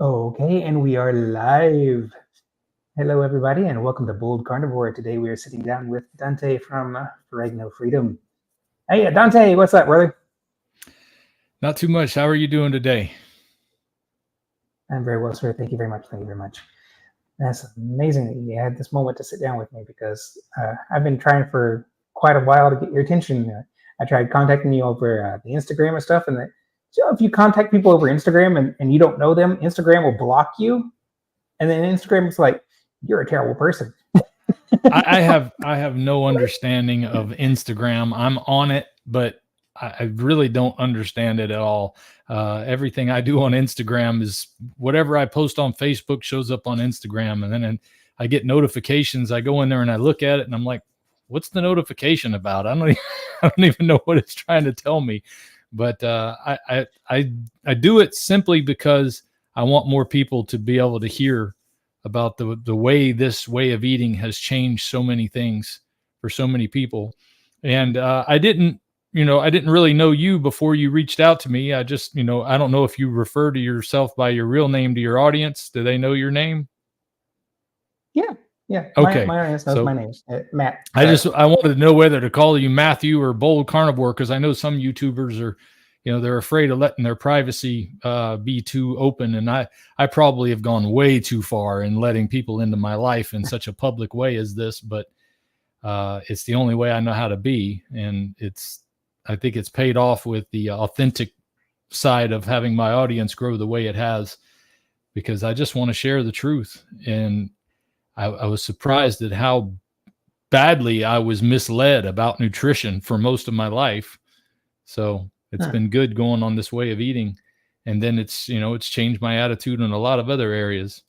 Okay, and we are live. Hello, everybody, and welcome to Bold Carnivore. Today we are sitting down with Dante from Ferrigno Freedom. Hey, Dante, what's up, brother? Not too much. How are you doing today? I'm very well, sir. Thank you very much. Thank you very much. That's amazing that you had this moment to sit down with me because I've been trying for quite a while to get your attention. I tried contacting you over the Instagram and stuff, and if you contact people over Instagram and you don't know them, Instagram will block you, and then Instagram is like, you're a terrible person. I have no understanding of Instagram. I'm on it, but I really don't understand it at all. Everything I do on Instagram is whatever I post on Facebook shows up on Instagram, and then I get notifications. I go in there and I look at it, and I'm like, "What's the notification about?" I don't even know what it's trying to tell me. But I do it simply because I want more people to be able to hear about the way this way of eating has changed so many things for so many people. And I didn't really know you before you reached out to me. I don't know if you refer to yourself by your real name to your audience. Do they know your name? Yeah, yeah. My Okay. audience knows my So name, Matt. I wanted to know whether to call you Matthew or Bold Carnivore, because I know some YouTubers are, they're afraid of letting their privacy be too open, and I probably have gone way too far in letting people into my life in such a public way as this, but it's the only way I know how to be, and I think it's paid off with the authentic side of having my audience grow the way it has, because I just want to share the truth. And I was surprised at how badly I was misled about nutrition for most of my life. So it's been good going on this way of eating. And then it's changed my attitude in a lot of other areas.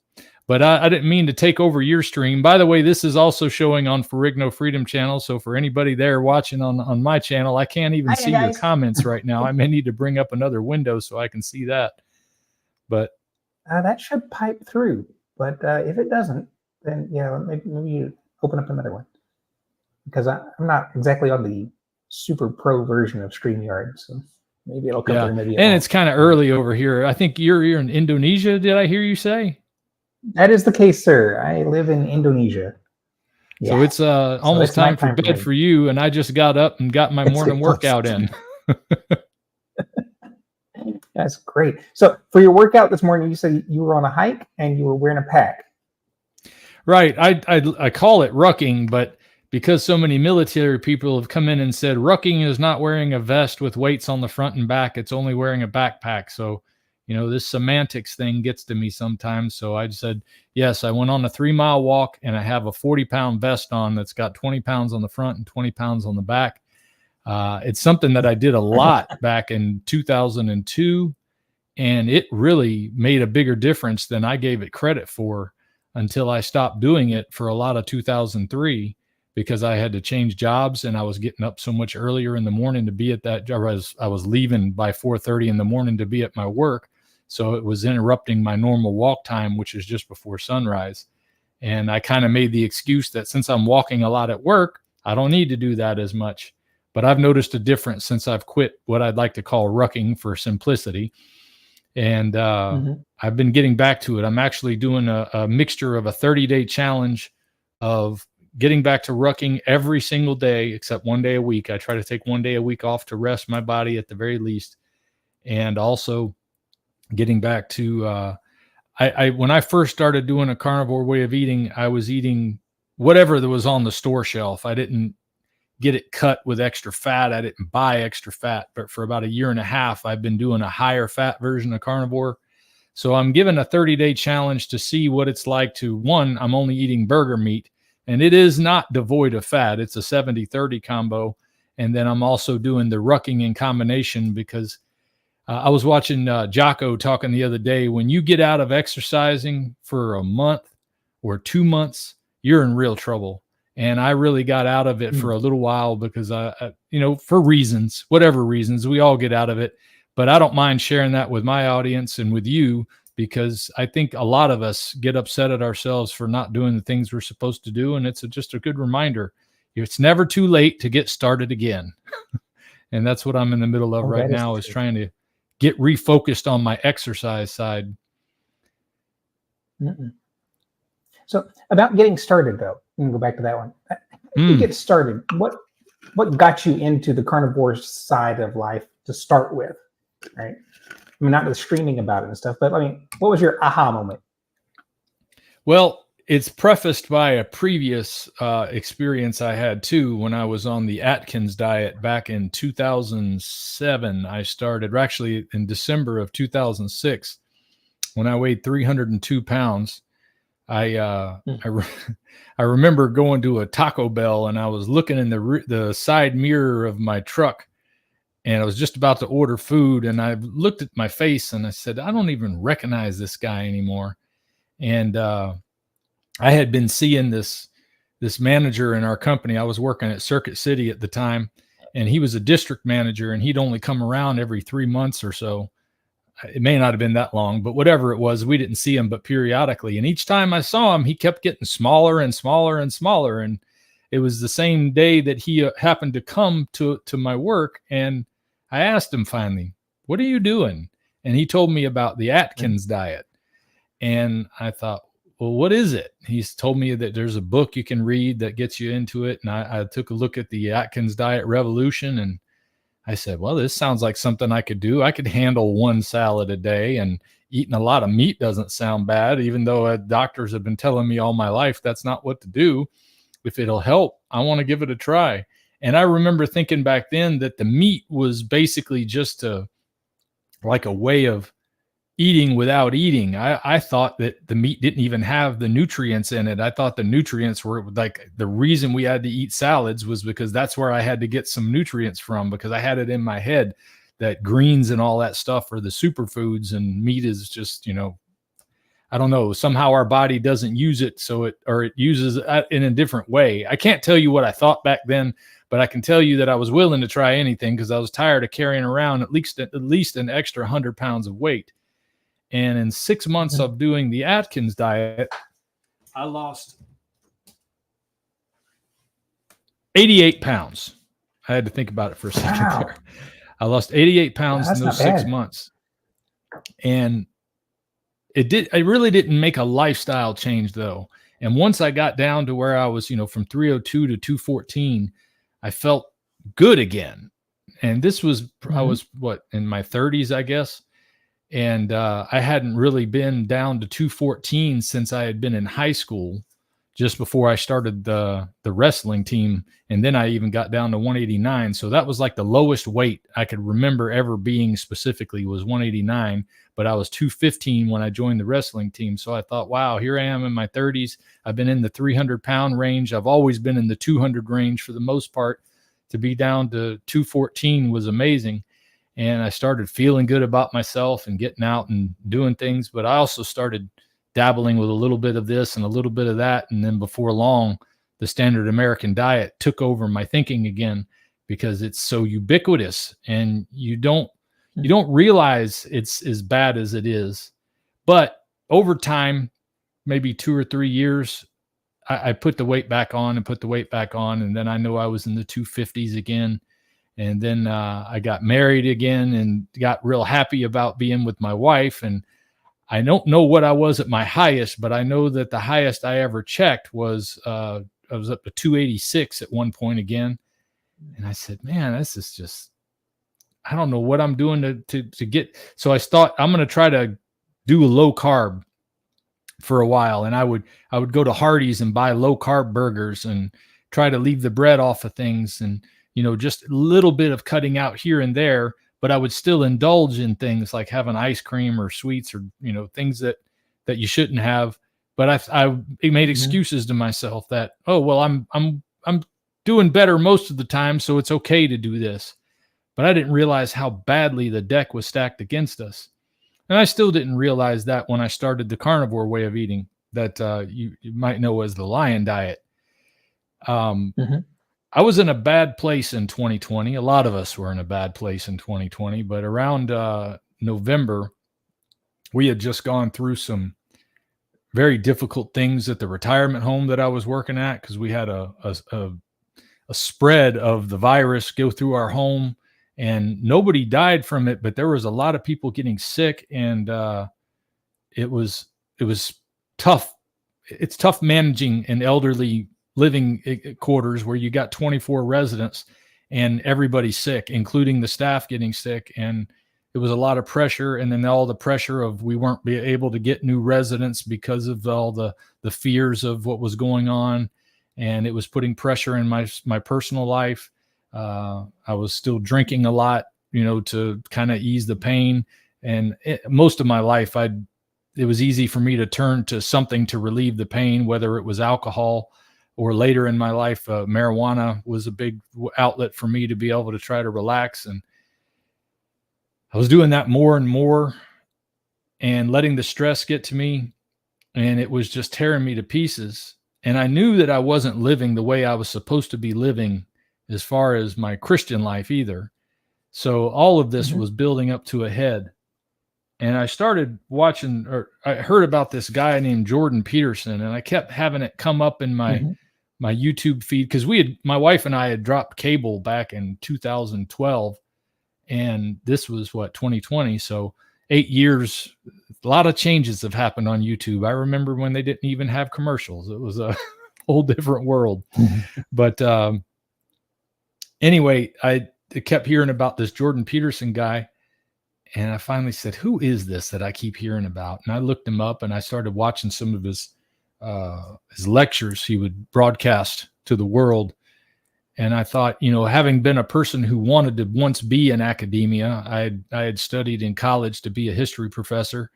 But I didn't mean to take over your stream. By the way, this is also showing on Ferrigno Freedom channel. So for anybody there watching on my channel, I can't even Hiya, see your guys. comments right now. I may need to bring up another window so I can see that. But That should pipe through, but if it doesn't, then yeah, maybe you open up another one because I'm not exactly on the super pro version of StreamYard, so maybe it'll come yeah, through, maybe it and won't. it's kind of early over here. I think you're in Indonesia. Did I hear you say? That is the case, sir. I live in Indonesia. So Yeah, it's so almost it's time for nighttime for bed me. for you, and I just got up and got my It's morning getting close. workout in. That's great. So for your workout this morning, you said you were on a hike and you were wearing a pack. Right. I call it rucking, but because so many military people have come in and said rucking is not wearing a vest with weights on the front and back, it's only wearing a backpack. So, this semantics thing gets to me sometimes. So I said, yes, I went on a 3-mile walk and I have a 40-pound vest on that's got 20 pounds on the front and 20 pounds on the back. It's something that I did a lot back in 2002, and it really made a bigger difference than I gave it credit for until I stopped doing it for a lot of 2003, because I had to change jobs and I was getting up so much earlier in the morning to be at that job. I was leaving by 4:30 in the morning to be at my work. So it was interrupting my normal walk time, which is just before sunrise. And I kind of made the excuse that since I'm walking a lot at work, I don't need to do that as much. But I've noticed a difference since I've quit what I'd like to call rucking for simplicity. And I've been getting back to it. I'm actually doing a mixture of a 30-day challenge of getting back to rucking every single day except one day a week. I try to take one day a week off to rest my body at the very least, and also getting back to I when I first started doing a carnivore way of eating, I was eating whatever that was on the store shelf. I didn't get it cut with extra fat. I didn't buy extra fat, but for about a year and a half, I've been doing a higher fat version of carnivore. So I'm given a 30-day challenge to see what it's like to, one, I'm only eating burger meat, and it is not devoid of fat. It's a 70-30 combo. And then I'm also doing the rucking in combination, because I was watching Jocko talking the other day. When you get out of exercising for a month or 2 months, you're in real trouble. And I really got out of it for a little while because for reasons, whatever reasons, we all get out of it. But I don't mind sharing that with my audience and with you, because I think a lot of us get upset at ourselves for not doing the things we're supposed to do. And it's just a good reminder. It's never too late to get started again. And that's what I'm in the middle of right now, is trying to get refocused on my exercise side. Mm-mm. So about getting started, though, we can go back to that one. You Mm. get started. What got you into the carnivore side of life to start with, right? I mean, not the streaming about it and stuff, but I mean, what was your aha moment? Well, it's prefaced by a previous experience I had too when I was on the Atkins diet back in 2007. I started, or actually in December of 2006, when I weighed 302 pounds. I remember going to a Taco Bell and I was looking in the side mirror of my truck, and I was just about to order food, and I looked at my face and I said, I don't even recognize this guy anymore. And I had been seeing this manager in our company. I was working at Circuit City at the time, and he was a district manager, and he'd only come around every 3 months or so. It may not have been that long, but whatever it was, we didn't see him but periodically. And each time I saw him, he kept getting smaller and smaller and smaller. And it was the same day that he happened to come to my work, and I asked him finally, "What are you doing?" And he told me about the Atkins diet. And I thought, well, what is it? He's told me that there's a book you can read that gets you into it. And I took a look at the Atkins Diet Revolution, and I said, well, this sounds like something I could do. I could handle one salad a day, and eating a lot of meat doesn't sound bad, even though doctors have been telling me all my life that's not what to do. If it'll help, I want to give it a try. And I remember thinking back then that the meat was basically just like a way of eating without eating. I thought that the meat didn't even have the nutrients in it. I thought the nutrients were like the reason we had to eat salads was because that's where I had to get some nutrients from, because I had it in my head that greens and all that stuff are the superfoods, and meat is just, I don't know, somehow our body doesn't use it. So it uses it in a different way. I can't tell you what I thought back then, but I can tell you that I was willing to try anything because I was tired of carrying around at least an extra 100 pounds of weight. And in 6 months of doing the Atkins diet, I lost 88 pounds. I had to think about it for a second there. I lost 88 pounds in those 6 months. And it really didn't make a lifestyle change though. And once I got down to where I was, from 302 to 214, I felt good again. And this was, I was in my 30s, I guess. And I hadn't really been down to 214 since I had been in high school, just before I started the wrestling team. And then I even got down to 189. So that was like the lowest weight I could remember ever being specifically was 189. But I was 215 when I joined the wrestling team. So I thought, wow, here I am in my 30s. I've been in the 300-pound range. I've always been in the 200 range for the most part. To be down to 214 was amazing. And I started feeling good about myself and getting out and doing things. But I also started dabbling with a little bit of this and a little bit of that. And then before long, the standard American diet took over my thinking again, because it's so ubiquitous and you don't realize it's as bad as it is. But over time, maybe 2 or 3 years, I put the weight back on. And then I know I was in the 250s again. And then I got married again and got real happy about being with my wife. And I don't know what I was at my highest, but I know that the highest I ever checked was I was up to 286 at one point again. And I said, man, this is just, I don't know what I'm doing to get. So I thought I'm going to try to do a low carb for a while. And I would go to Hardee's and buy low carb burgers and try to leave the bread off of things. And just a little bit of cutting out here and there, but I would still indulge in things like having ice cream or sweets or, things that you shouldn't have. But I made excuses to myself that, oh, well, I'm doing better most of the time, so it's okay to do this. But I didn't realize how badly the deck was stacked against us. And I still didn't realize that when I started the carnivore way of eating that you might know as the lion diet. I was in a bad place in 2020. A lot of us were in a bad place in 2020, but around November, we had just gone through some very difficult things at the retirement home that I was working at, because we had a spread of the virus go through our home, and nobody died from it, but there was a lot of people getting sick, and it was tough. It's tough managing an elderly living quarters where you got 24 residents and everybody's sick, including the staff getting sick. And it was a lot of pressure. And then all the pressure of we weren't be able to get new residents because of all the fears of what was going on. And it was putting pressure in my personal life. I was still drinking a lot, to kind of ease the pain. And most of my life, it was easy for me to turn to something to relieve the pain, whether it was alcohol or later in my life, marijuana was a big outlet for me to be able to try to relax. And I was doing that more and more and letting the stress get to me. And it was just tearing me to pieces. And I knew that I wasn't living the way I was supposed to be living as far as my Christian life either. So all of this was building up to a head. And I started watching, or I heard about this guy named Jordan Peterson, and I kept having it come up in my YouTube feed because my wife and I had dropped cable back in 2012, and this was 2020. So 8 years, a lot of changes have happened on YouTube. I remember when they didn't even have commercials. It was a whole different world. But anyway, I kept hearing about this Jordan Peterson guy. And I finally said, who is this that I keep hearing about? And I looked him up and I started watching some of his lectures he would broadcast to the world. And I thought, having been a person who wanted to once be in academia, I had studied in college to be a history professor,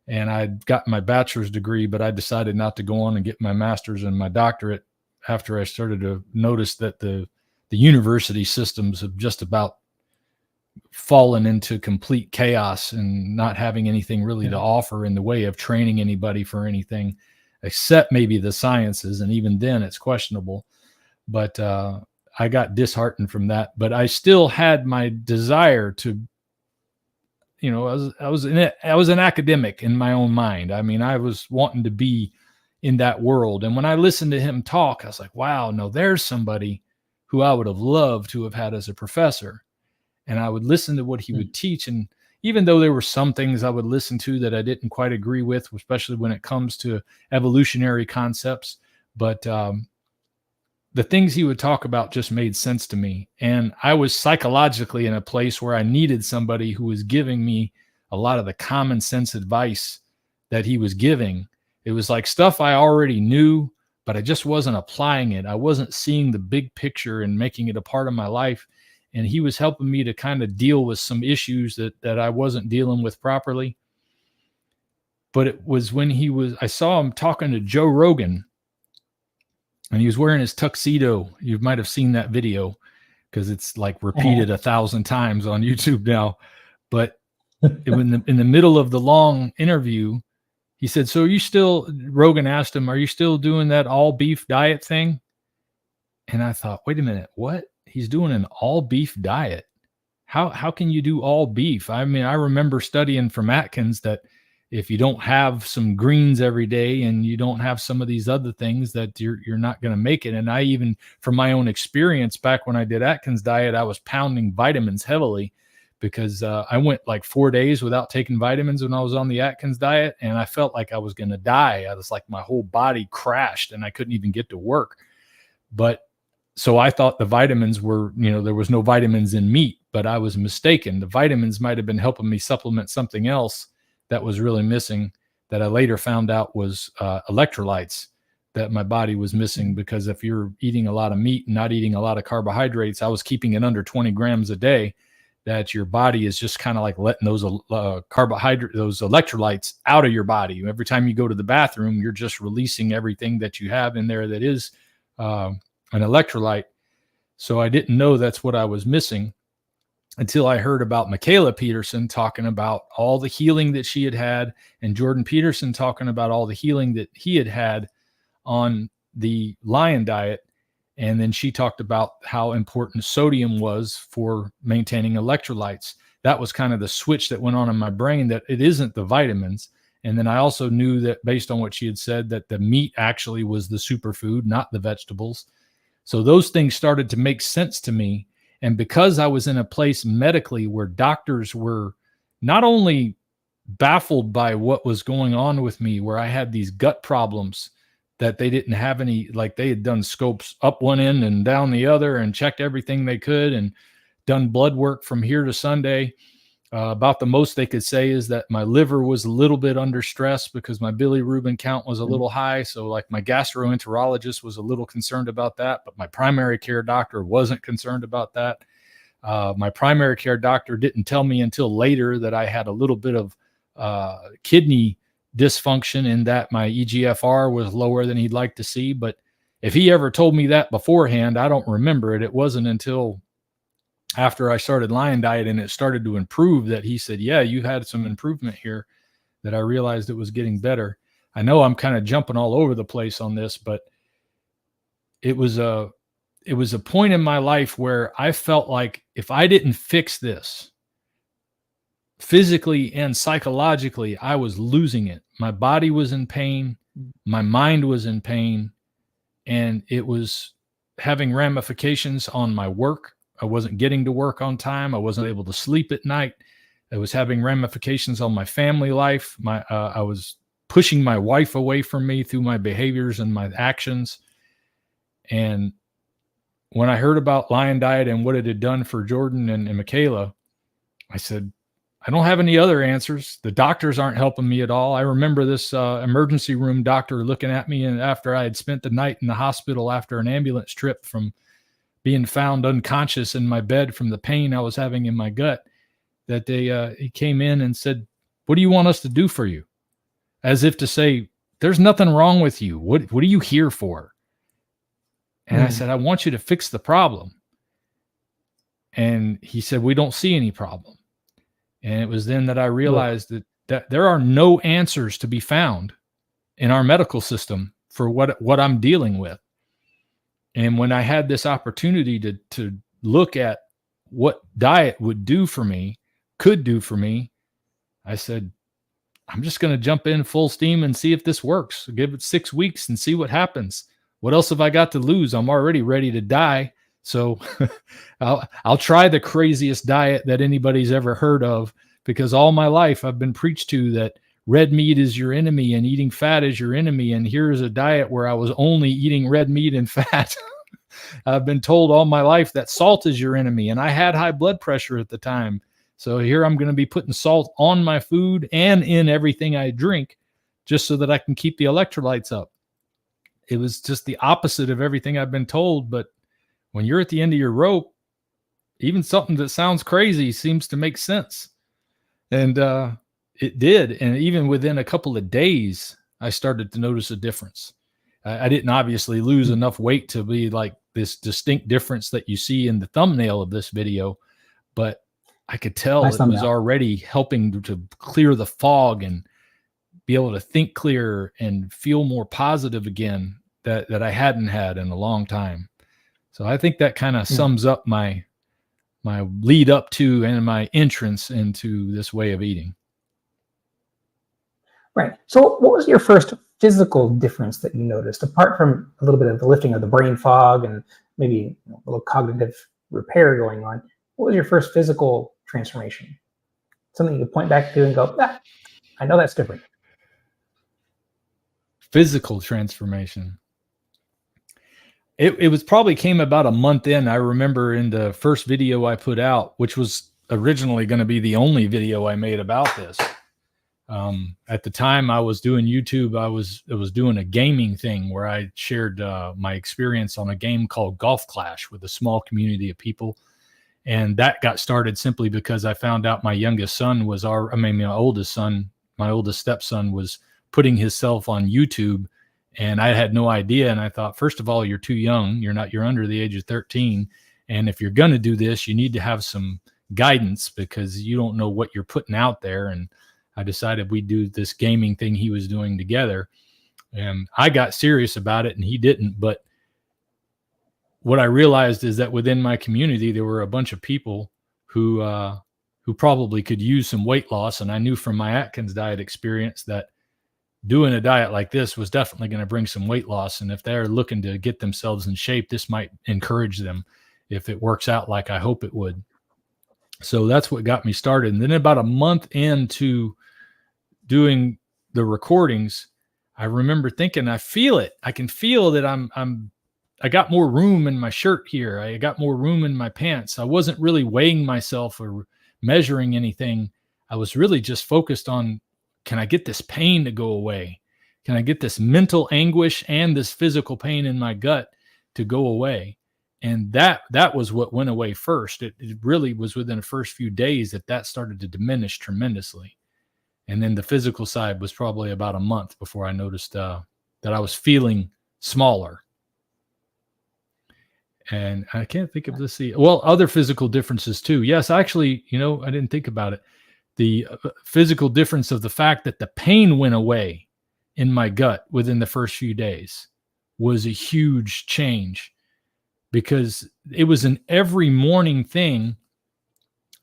and I'd gotten my bachelor's degree, but I decided not to go on and get my master's and my doctorate after I started to notice that the university systems have just about fallen into complete chaos and not having anything really to offer in the way of training anybody for anything except maybe the sciences. And even then it's questionable, but I got disheartened from that, but I still had my desire to, I was an academic in my own mind. I mean, I was wanting to be in that world. And when I listened to him talk, I was like, wow, no, there's somebody who I would have loved to have had as a professor. And I would listen to what he would teach. And even though there were some things I would listen to that I didn't quite agree with, especially when it comes to evolutionary concepts, but the things he would talk about just made sense to me. And I was psychologically in a place where I needed somebody who was giving me a lot of the common sense advice that he was giving. It was like stuff I already knew, but I just wasn't applying it. I wasn't seeing the big picture and making it a part of my life. And he was helping me to kind of deal with some issues that I wasn't dealing with properly. But it was when I saw him talking to Joe Rogan, and he was wearing his tuxedo. You might have seen that video because it's like repeated 1,000 times on YouTube now. But in the middle of the long interview, he said, Rogan asked him, are you still doing that all beef diet thing? And I thought, wait a minute, what? He's doing an all beef diet. How can you do all beef? I mean, I remember studying from Atkins that if you don't have some greens every day and you don't have some of these other things, that you're not going to make it. And I even, from my own experience back when I did Atkins diet, I was pounding vitamins heavily because I went like 4 days without taking vitamins when I was on the Atkins diet. And I felt like I was going to die. I was like, my whole body crashed and I couldn't even get to work. So I thought the vitamins were, there was no vitamins in meat, but I was mistaken. The vitamins might have been helping me supplement something else that was really missing, that I later found out was electrolytes that my body was missing, because if you're eating a lot of meat and not eating a lot of carbohydrates, I was keeping it under 20 grams a day, that your body is just kind of like letting those those electrolytes out of your body. Every time you go to the bathroom, you're just releasing everything that you have in there that is an electrolyte. So I didn't know that's what I was missing until I heard about Michaela Peterson talking about all the healing that she had had, and Jordan Peterson talking about all the healing that he had had on the lion diet. And then she talked about how important sodium was for maintaining electrolytes. That was kind of the switch that went on in my brain, that it isn't the vitamins. And then I also knew that, based on what she had said, that the meat actually was the superfood, not the vegetables. So those things started to make sense to me. And because I was in a place medically where doctors were not only baffled by what was going on with me, where I had these gut problems that they didn't have any, like they had done scopes up one end and down the other and checked everything they could and done blood work from here to Sunday. About the most they could say is that my liver was a little bit under stress because my bilirubin count was a little high. So like my gastroenterologist was a little concerned about that, but my primary care doctor wasn't concerned about that. My primary care doctor didn't tell me until later that I had a little bit of kidney dysfunction, in that my EGFR was lower than he'd like to see. But if he ever told me that beforehand, I don't remember it. It wasn't until after I started Lion Diet and it started to improve that he said, yeah, you had some improvement here, that I realized it was getting better. I know I'm kind of jumping all over the place on this, but it was a point in my life where I felt like if I didn't fix this physically and psychologically, I was losing it. My body was in pain. My mind was in pain, and it was having ramifications on my work. I wasn't getting to work on time. I wasn't able to sleep at night. It was having ramifications on my family life. I was pushing my wife away from me through my behaviors and my actions. And when I heard about Lion Diet and what it had done for Jordan and Michaela, I said, I don't have any other answers. The doctors aren't helping me at all. I remember this emergency room doctor looking at me, and after I had spent the night in the hospital after an ambulance trip from being found unconscious in my bed from the pain I was having in my gut, that he came in and said, what do you want us to do for you? As if to say, there's nothing wrong with you. What are you here for? And I said, I want you to fix the problem. And he said, we don't see any problem. And it was then that I realized that there are no answers to be found in our medical system for what I'm dealing with. And when I had this opportunity to look at what diet could do for me, I said, I'm just going to jump in full steam and see if this works. Give it 6 weeks and see what happens. What else have I got to lose? I'm already ready to die. So I'll try the craziest diet that anybody's ever heard of, because all my life I've been preached to that red meat is your enemy and eating fat is your enemy. And here's a diet where I was only eating red meat and fat. I've been told all my life that salt is your enemy. And I had high blood pressure at the time. So here I'm going to be putting salt on my food and in everything I drink just so that I can keep the electrolytes up. It was just the opposite of everything I've been told. But when you're at the end of your rope, even something that sounds crazy seems to make sense. And it did. And even within a couple of days, I started to notice a difference. I didn't obviously lose enough weight to be like this distinct difference that you see in the thumbnail of this video, but I could tell it was already helping to clear the fog and be able to think clearer and feel more positive again that I hadn't had in a long time. So I think that kind of sums up my lead up to and my entrance into this way of eating. Right. So what was your first physical difference that you noticed, apart from a little bit of the lifting of the brain fog and maybe a little cognitive repair going on? What was your first physical transformation? Something you could point back to and go, I know that's different. Physical transformation. It was probably came about a month in. I remember in the first video I put out, which was originally going to be the only video I made about this. At the time I was doing YouTube, I was doing a gaming thing where I shared my experience on a game called Golf Clash with a small community of people. And that got started simply because I found out my youngest son was my oldest stepson was putting himself on YouTube, and I had no idea. And I thought, first of all, you're too young. You're under the age of 13. And if you're going to do this, you need to have some guidance because you don't know what you're putting out there. And I decided we'd do this gaming thing he was doing together. And I got serious about it and he didn't. But what I realized is that within my community, there were a bunch of people who probably could use some weight loss. And I knew from my Atkins diet experience that doing a diet like this was definitely going to bring some weight loss. And if they're looking to get themselves in shape, this might encourage them if it works out like I hope it would. So that's what got me started. And then about a month into doing the recordings, I remember thinking, I feel it. I can feel that I got more room in my shirt here. I got more room in my pants. I wasn't really weighing myself or measuring anything. I was really just focused on, can I get this pain to go away? Can I get this mental anguish and this physical pain in my gut to go away? And that was what went away first. It really was within the first few days that started to diminish tremendously. And then the physical side was probably about a month before I noticed that I was feeling smaller. And I can't think of other physical differences too. Yes, actually, I didn't think about it. The physical difference of the fact that the pain went away in my gut within the first few days was a huge change, because it was an every morning thing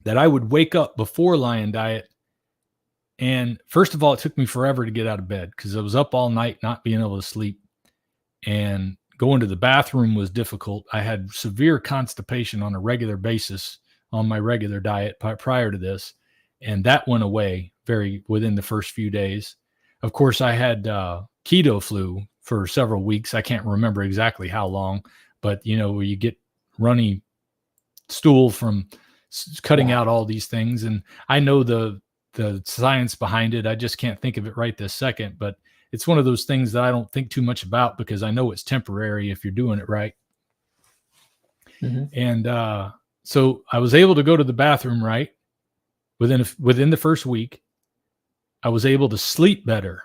that I would wake up before Lion Diet. And first of all, it took me forever to get out of bed because I was up all night, not being able to sleep. And going to the bathroom was difficult. I had severe constipation on a regular basis on my regular diet prior to this. And that went away within the first few days. Of course, I had keto flu for several weeks. I can't remember exactly how long, but where you get runny stool from cutting out all these things. And I know the science behind it. I just can't think of it right this second, but it's one of those things that I don't think too much about because I know it's temporary if you're doing it right. Mm-hmm. And so I was able to go to the bathroom right within the first week. I was able to sleep better.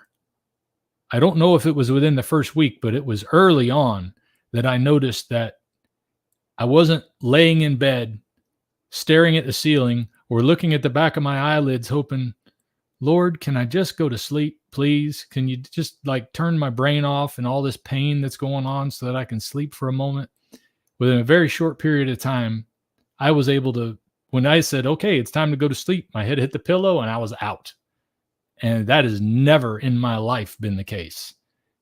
I don't know if it was within the first week, but it was early on that I noticed that I wasn't laying in bed, staring at the ceiling or looking at the back of my eyelids, hoping, Lord, can I just go to sleep, please? Can you just turn my brain off and all this pain that's going on so that I can sleep for a moment? Within a very short period of time, I was able to, when I said, okay, it's time to go to sleep, my head hit the pillow and I was out. And that has never in my life been the case.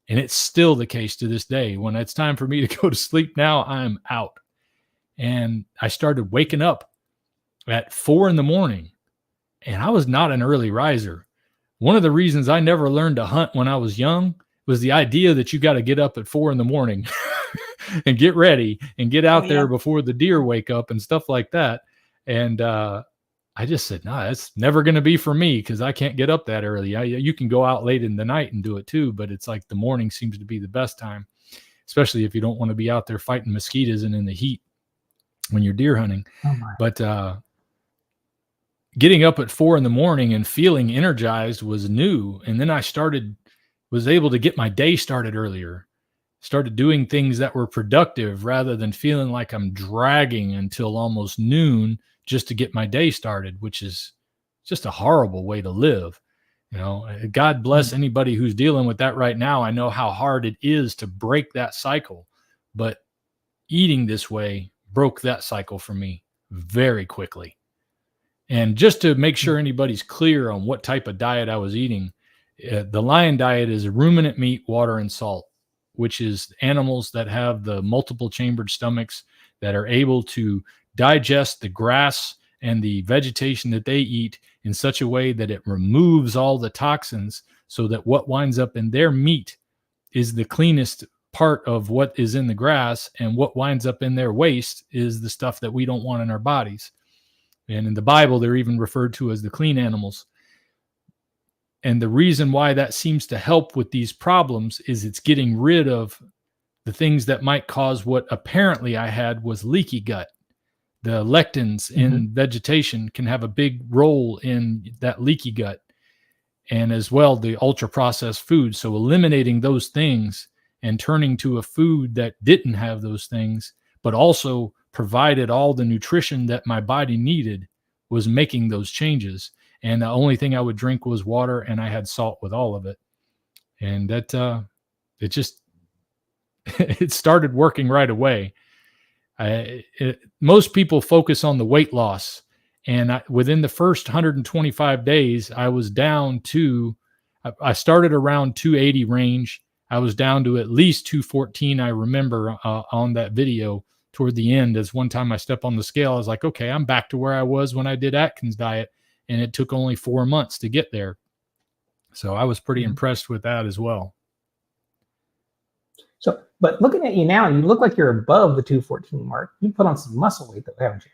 And it's still the case to this day. When it's time for me to go to sleep now, I'm out. And I started waking up at 4 a.m. And I was not an early riser. One of the reasons I never learned to hunt when I was young was the idea that you got to get up at 4 a.m. and get ready and get out there before the deer wake up and stuff like that. And I just said, no, that's never going to be for me because I can't get up that early. You can go out late in the night and do it too, but it's like the morning seems to be the best time, especially if you don't want to be out there fighting mosquitoes and in the heat when you're deer hunting. But getting up at 4 a.m. and feeling energized was new. And then I was able to get my day started earlier, started doing things that were productive rather than feeling like I'm dragging until almost noon just to get my day started, which is just a horrible way to live. God bless anybody who's dealing with that right now. I know how hard it is to break that cycle, but eating this way broke that cycle for me very quickly. And just to make sure anybody's clear on what type of diet I was eating, the Lion Diet is ruminant meat, water, and salt, which is animals that have the multiple chambered stomachs that are able to digest the grass and the vegetation that they eat in such a way that it removes all the toxins so that what winds up in their meat is the cleanest part of what is in the grass, and what winds up in their waste is the stuff that we don't want in our bodies. And in the Bible, they're even referred to as the clean animals. And the reason why that seems to help with these problems is it's getting rid of the things that might cause what apparently I had was leaky gut. The lectins in vegetation can have a big role in that leaky gut, and as well the ultra processed food. So eliminating those things and turning to a food that didn't have those things, but also provided all the nutrition that my body needed, was making those changes. And the only thing I would drink was water, and I had salt with all of it. And that it started working right away. Most people focus on the weight loss, and within the first 125 days, I was down to, I started around 280 range. I was down to at least 214. I remember on that video toward the end, as one time I stepped on the scale, I was like, okay, I'm back to where I was when I did Atkins diet, and it took only 4 months to get there. So I was pretty impressed with that as well. So, but looking at you now, you look like you're above the 214 mark. You put on some muscle weight, though, haven't you?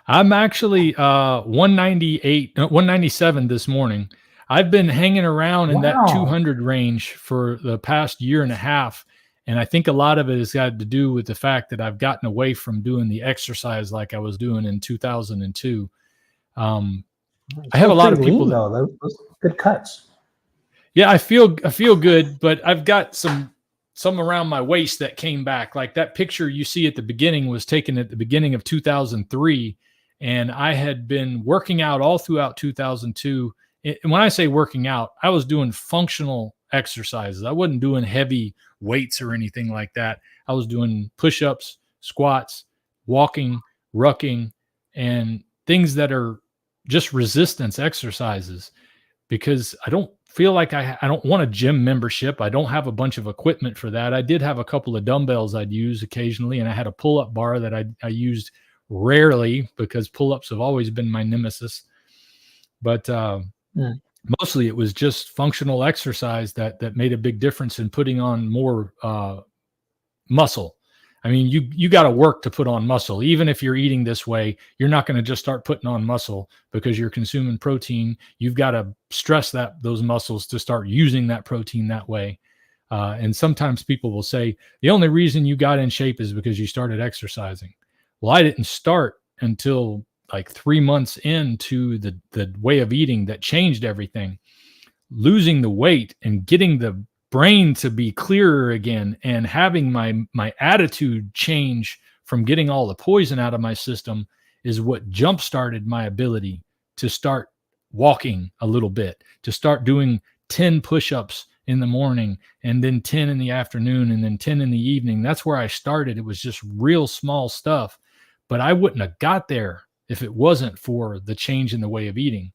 I'm actually 197 this morning. I've been hanging around in that 200 range for the past year and a half. And I think a lot of it has got to do with the fact that I've gotten away from doing the exercise like I was doing in 2002. I have a lot of people lean, though. Those good cuts. Yeah, I feel good, but I've got some around my waist that came back. Like that picture you see at the beginning was taken at the beginning of 2003. And I had been working out all throughout 2002. And when I say working out, I was doing functional exercises. I wasn't doing heavy weights or anything like that. I was doing push-ups, squats, walking, rucking, and things that are just resistance exercises, because I don't feel like I don't want a gym membership. I don't have a bunch of equipment for that. I did have a couple of dumbbells I'd use occasionally, and I had a pull-up bar that I used rarely because pull-ups have always been my nemesis. But mostly it was just functional exercise that made a big difference in putting on more muscle. I mean, you got to work to put on muscle. Even if you're eating this way, you're not going to just start putting on muscle because you're consuming protein. You've got to stress those muscles to start using that protein that way. And sometimes people will say, the only reason you got in shape is because you started exercising. Well, I didn't start until like 3 months into the way of eating that changed everything. Losing the weight and getting the brain to be clearer again and having my attitude change from getting all the poison out of my system is what jump started my ability to start walking a little bit, to start doing 10 push-ups in the morning and then 10 in the afternoon and then 10 in the evening. That's where I started. It was just real small stuff, but I wouldn't have got there if it wasn't for the change in the way of eating.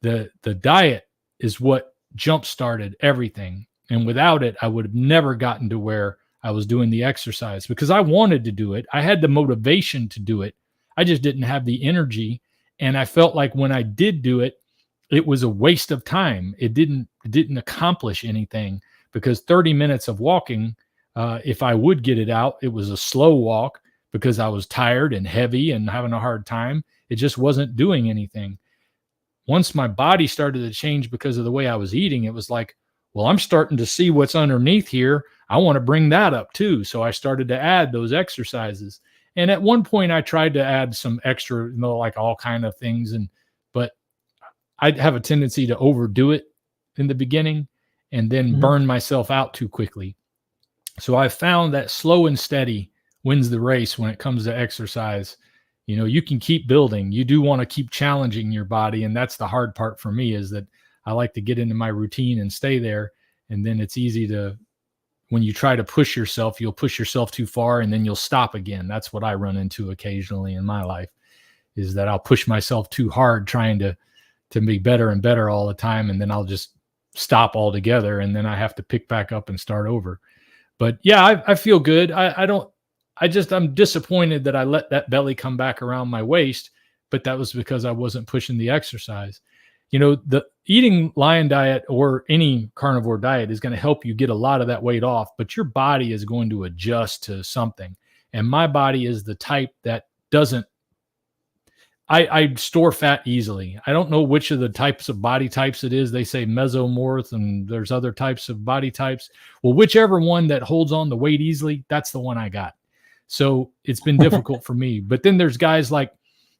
The diet is what jump started everything. And without it, I would have never gotten to where I was doing the exercise because I wanted to do it. I had the motivation to do it. I just didn't have the energy. And I felt like when I did do it, it was a waste of time. It didn't accomplish anything because 30 minutes of walking, if I would get it out, it was a slow walk because I was tired and heavy and having a hard time. It just wasn't doing anything. Once my body started to change because of the way I was eating, it was like, well, I'm starting to see what's underneath here. I want to bring that up too. So I started to add those exercises. And at one point I tried to add some extra, like all kind of things. But I have a tendency to overdo it in the beginning and then burn myself out too quickly. So I found that slow and steady wins the race when it comes to exercise. You can keep building. You do want to keep challenging your body. And that's the hard part for me, is that I like to get into my routine and stay there. And then it's easy to, when you try to push yourself, you'll push yourself too far and then you'll stop again. That's what I run into occasionally in my life, is that I'll push myself too hard trying to be better and better all the time. And then I'll just stop altogether. And then I have to pick back up and start over. But yeah, I feel good. I'm disappointed that I let that belly come back around my waist, but that was because I wasn't pushing the exercise. The eating lion diet or any carnivore diet is going to help you get a lot of that weight off, but your body is going to adjust to something. And my body is the type that doesn't, I store fat easily. I don't know which of the types of body types it is. They say mesomorph and there's other types of body types. Well, whichever one that holds on the weight easily, that's the one I got. So it's been difficult for me. But then there's guys like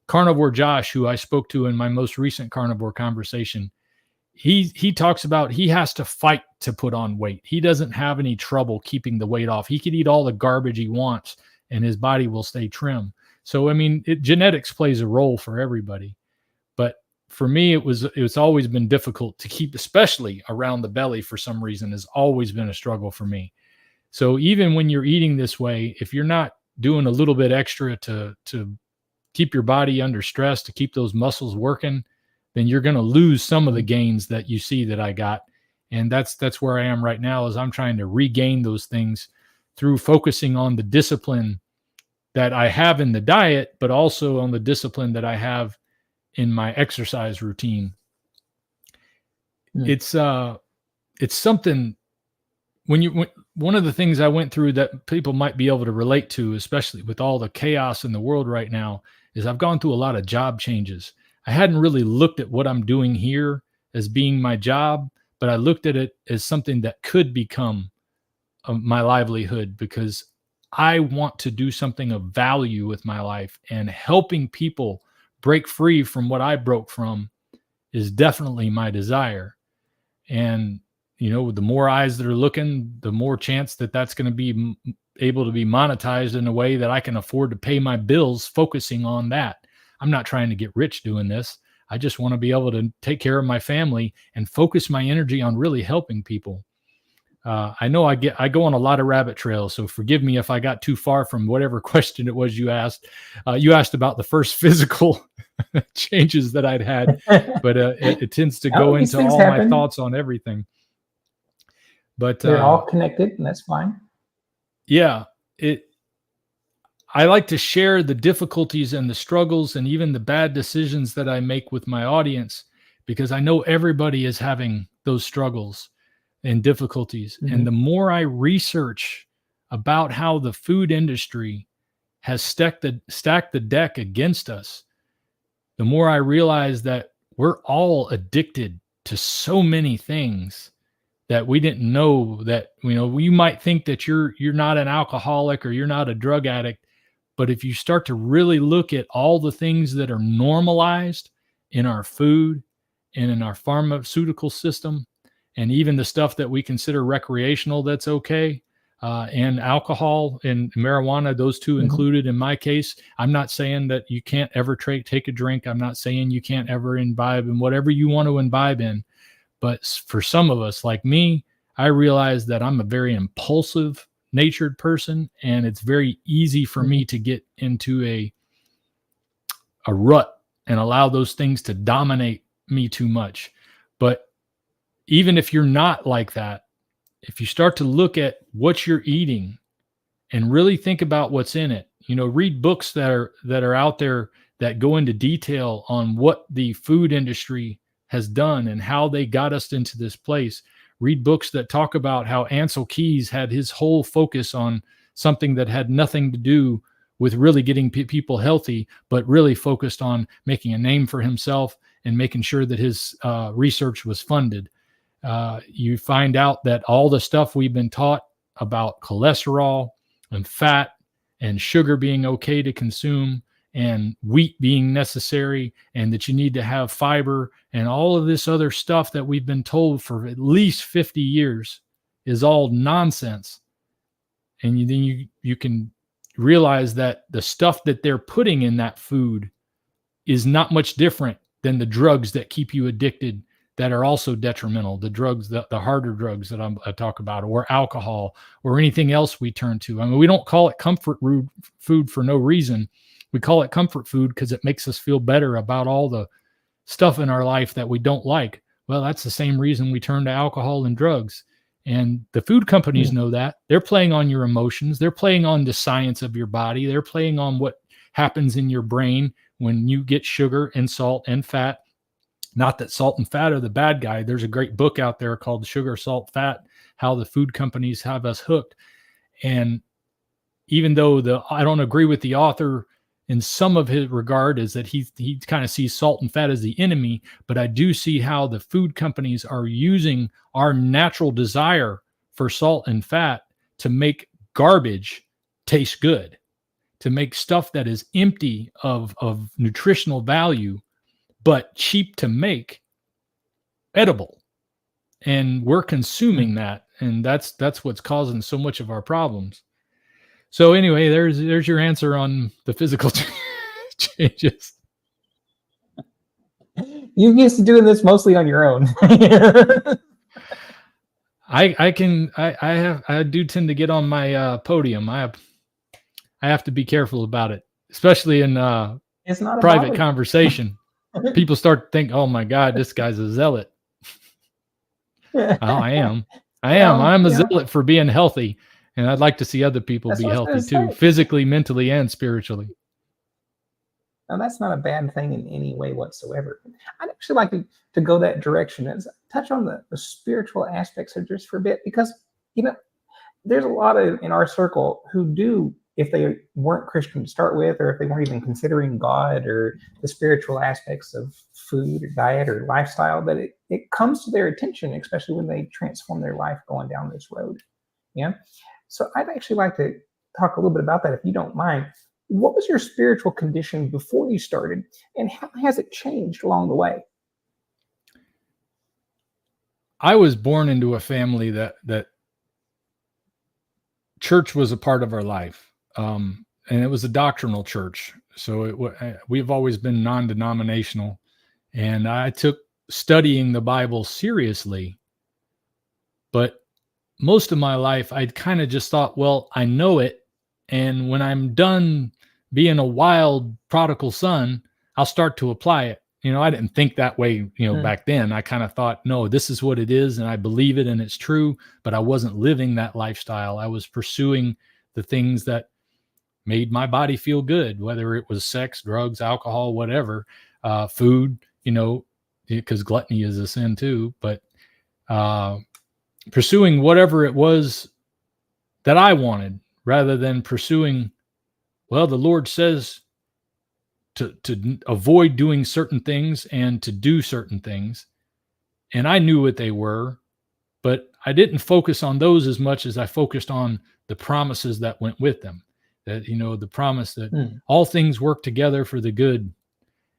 Carnivore Josh, who I spoke to in my most recent carnivore conversation. He talks about he has to fight to put on weight. He doesn't have any trouble keeping the weight off. He could eat all the garbage he wants and his body will stay trim. So, I mean, genetics plays a role for everybody. But for me, it's always been difficult to keep, especially around the belly for some reason, has always been a struggle for me. So even when you're eating this way, if you're not doing a little bit extra to keep your body under stress, to keep those muscles working, then you're going to lose some of the gains that you see that I got. And that's where I am right now, is I'm trying to regain those things through focusing on the discipline that I have in the diet, but also on the discipline that I have in my exercise routine. it's something one of the things I went through that people might be able to relate to, especially with all the chaos in the world right now, is I've gone through a lot of job changes. I hadn't really looked at what I'm doing here as being my job, but I looked at it as something that could become my livelihood, because I want to do something of value with my life, and helping people break free from what I broke from is definitely my desire. And the more eyes that are looking, the more chance that that's going to be able to be monetized in a way that I can afford to pay my bills, focusing on that. I'm not trying to get rich doing this. I just want to be able to take care of my family and focus my energy on really helping people. I know I go on a lot of rabbit trails, so forgive me if I got too far from whatever question it was you asked. You asked about the first physical changes that I'd had, but it tends to go into all my thoughts on everything. But they're all connected, and that's fine. Yeah, I like to share the difficulties and the struggles and even the bad decisions that I make with my audience, because I know everybody is having those struggles and difficulties. Mm-hmm. And the more I research about how the food industry has stacked the deck against us, the more I realize that we're all addicted to so many things that we didn't know. That, you might think that you're not an alcoholic or you're not a drug addict, but if you start to really look at all the things that are normalized in our food and in our pharmaceutical system, and even the stuff that we consider recreational, that's okay, and alcohol and marijuana, those two mm-hmm. included in my case. I'm not saying that you can't ever take a drink. I'm not saying you can't ever imbibe in whatever you want to imbibe in. But for some of us, like me, I realize that I'm a very impulsive natured person, and it's very easy for me to get into a rut and allow those things to dominate me too much. But even if you're not like that, if you start to look at what you're eating and really think about what's in it, read books that are out there that go into detail on what the food industry has done and how they got us into this place. Read books that talk about how Ansel Keys had his whole focus on something that had nothing to do with really getting people healthy, but really focused on making a name for himself and making sure that his research was funded. You find out that all the stuff we've been taught about cholesterol and fat and sugar being okay to consume, and wheat being necessary, and that you need to have fiber, and all of this other stuff that we've been told for at least 50 years is all nonsense. And then you can realize that the stuff that they're putting in that food is not much different than the drugs that keep you addicted, that are also detrimental. The drugs, the harder drugs that I talk about, or alcohol, or anything else we turn to. I mean, we don't call it comfort food for no reason. We call it comfort food because it makes us feel better about all the stuff in our life that we don't like. Well, that's the same reason we turn to alcohol and drugs. And the food companies know that. They're playing on your emotions. They're playing on the science of your body. They're playing on what happens in your brain when you get sugar and salt and fat. Not that salt and fat are the bad guy. There's a great book out there called Sugar, Salt, Fat, How the Food Companies Have Us Hooked. And even though I don't agree with the author in some of his regard, is that he kind of sees salt and fat as the enemy, but I do see how the food companies are using our natural desire for salt and fat to make garbage taste good, to make stuff that is empty of nutritional value, but cheap to make edible. And we're consuming that, and that's what's causing so much of our problems. So anyway, there's your answer on the physical changes. You're used to doing this mostly on your own. I do tend to get on my podium. I have to be careful about it, especially in it's not private conversation. People start to think, "Oh my God, this guy's a zealot." Oh, I am. I'm a zealot for being healthy. And I'd like to see other people be healthy too, physically, mentally, and spiritually. Now, that's not a bad thing in any way whatsoever. I'd actually like to go that direction. touch on the spiritual aspects of just for a bit? Because, you know, there's a lot of in our circle who do, if they weren't Christian to start with, or if they weren't even considering God or the spiritual aspects of food or diet or lifestyle, that it comes to their attention, especially when they transform their life going down this road. Yeah. So I'd actually like to talk a little bit about that, if you don't mind. What was your spiritual condition before you started, and how has it changed along the way? I was born into a family that church was a part of our life. And it was a doctrinal church. So we've always been non-denominational, and I took studying the Bible seriously. But most of my life, I'd kind of just thought, well, I know it. And when I'm done being a wild prodigal son, I'll start to apply it. You know, I didn't think that way, back then. I kind of thought, no, this is what it is, and I believe it, and it's true, but I wasn't living that lifestyle. I was pursuing the things that made my body feel good, whether it was sex, drugs, alcohol, whatever, food, because gluttony is a sin too, but pursuing whatever it was that I wanted, rather than pursuing, well, the Lord says to avoid doing certain things and to do certain things. And I knew what they were, but I didn't focus on those as much as I focused on the promises that went with them. That, the promise that all things work together for the good.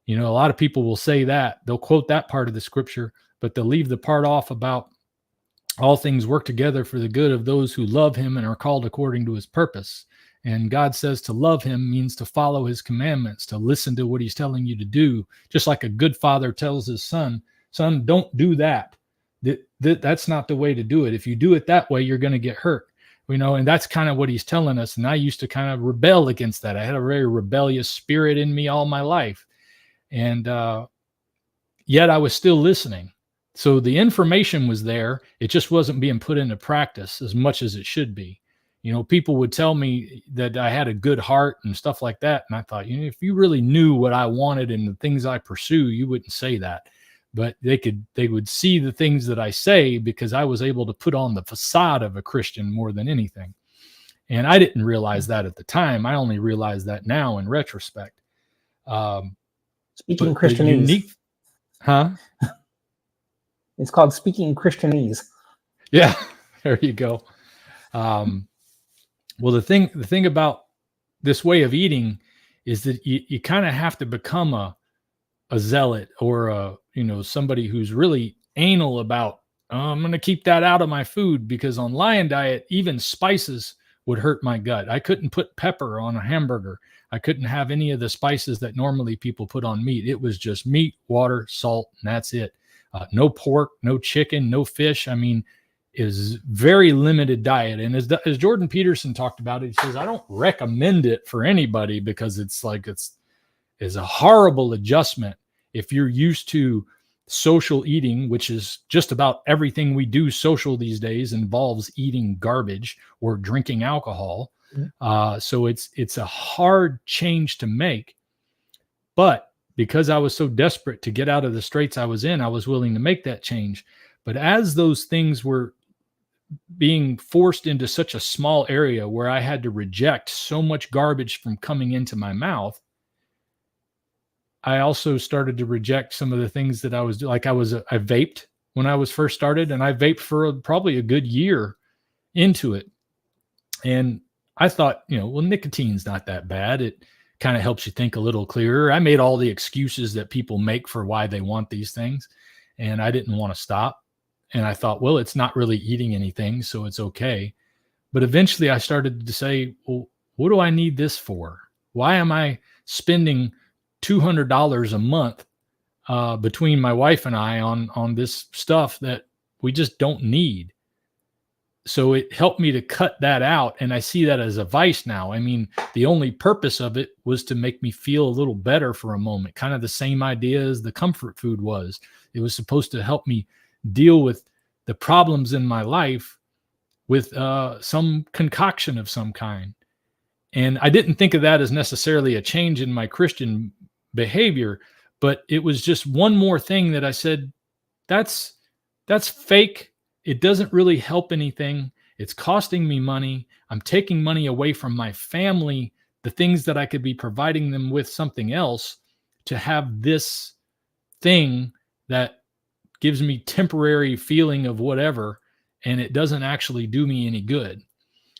A lot of people will say that. They'll quote that part of the scripture, but they'll leave the part off about all things work together for the good of those who love him and are called according to his purpose. And God says to love him means to follow his commandments, to listen to what he's telling you to do. Just like a good father tells his son, don't do that. That's not the way to do it. If you do it that way, you're going to get hurt. And that's kind of what he's telling us. And I used to kind of rebel against that. I had a very rebellious spirit in me all my life. And yet I was still listening. So the information was there. It just wasn't being put into practice as much as it should be. People would tell me that I had a good heart and stuff like that. And I thought, if you really knew what I wanted and the things I pursue, you wouldn't say that. But they would see the things that I say, because I was able to put on the facade of a Christian more than anything. And I didn't realize that at the time. I only realize that now in retrospect. Speaking Christianese. It's called speaking Christianese. Yeah, there you go. Well, the thing about this way of eating is that you kind of have to become a zealot, or somebody who's really anal about, I'm going to keep that out of my food, because on Lion Diet, even spices would hurt my gut. I couldn't put pepper on a hamburger. I couldn't have any of the spices that normally people put on meat. It was just meat, water, salt, and that's it. No pork, no chicken, no fish. I mean, is very limited diet. And as Jordan Peterson talked about it, he says, I don't recommend it for anybody, because it's a horrible adjustment. If you're used to social eating, which is just about everything we do social these days involves eating garbage or drinking alcohol. So it's a hard change to make. But because I was so desperate to get out of the straits I was in, I was willing to make that change. But as those things were being forced into such a small area where I had to reject so much garbage from coming into my mouth, I also started to reject some of the things that I was doing. Like I vaped when I was first started, and I vaped for probably a good year into it. And I thought, well, nicotine's not that bad. It kind of helps you think a little clearer. I made all the excuses that people make for why they want these things, and I didn't want to stop. And I thought, well, it's not really eating anything, so it's okay. But eventually I started to say, well, what do I need this for? Why am I spending $200 a month between my wife and I on this stuff that we just don't need? So it helped me to cut that out. And I see that as a vice now. I mean, the only purpose of it was to make me feel a little better for a moment. Kind of the same idea as the comfort food was. It was supposed to help me deal with the problems in my life with some concoction of some kind. And I didn't think of that as necessarily a change in my Christian behavior, but it was just one more thing that I said, that's That's fake. It doesn't really help anything. It's costing me money. I'm taking money away from my family, the things that I could be providing them with something else, to have this thing that gives me temporary feeling of whatever, and it doesn't actually do me any good.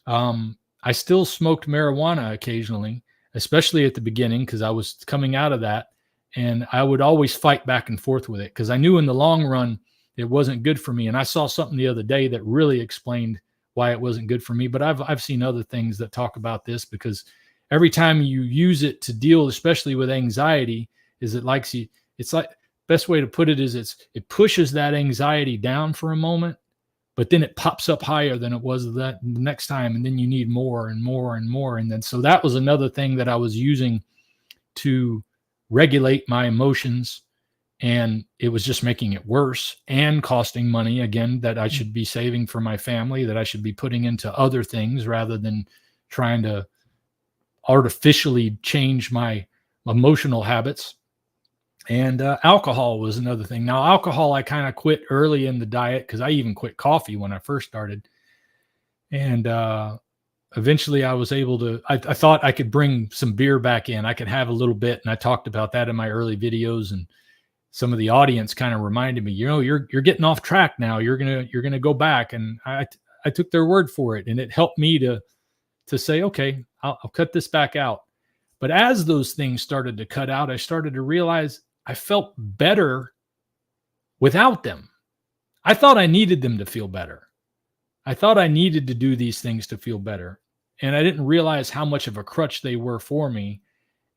I still smoked marijuana occasionally, especially at the beginning, because I was coming out of that, and I would always fight back and forth with it because I knew in the long run it wasn't good for me. And I saw something the other day that really explained why it wasn't good for me. But I've seen other things that talk about this, because every time you use it to deal, especially with anxiety, is it likes you. It's like, best way to put it is it pushes that anxiety down for a moment, but then it pops up higher than it was that the next time, and then you need more and more and more. And then so that was another thing that I was using to regulate my emotions, and it was just making it worse and costing money again that I should be saving for my family, that I should be putting into other things rather than trying to artificially change my emotional habits. And alcohol was another thing. Now, alcohol, I kind of quit early in the diet, because I even quit coffee when I first started. And eventually I was able to, I thought I could bring some beer back in. I could have a little bit. And I talked about that in my early videos. And some of the audience kind of reminded me, you're getting off track now. You're going to go back. And I took their word for it. And it helped me to say, okay, I'll cut this back out. But as those things started to cut out, I started to realize I felt better without them. I thought I needed them to feel better. I thought I needed to do these things to feel better. And I didn't realize how much of a crutch they were for me.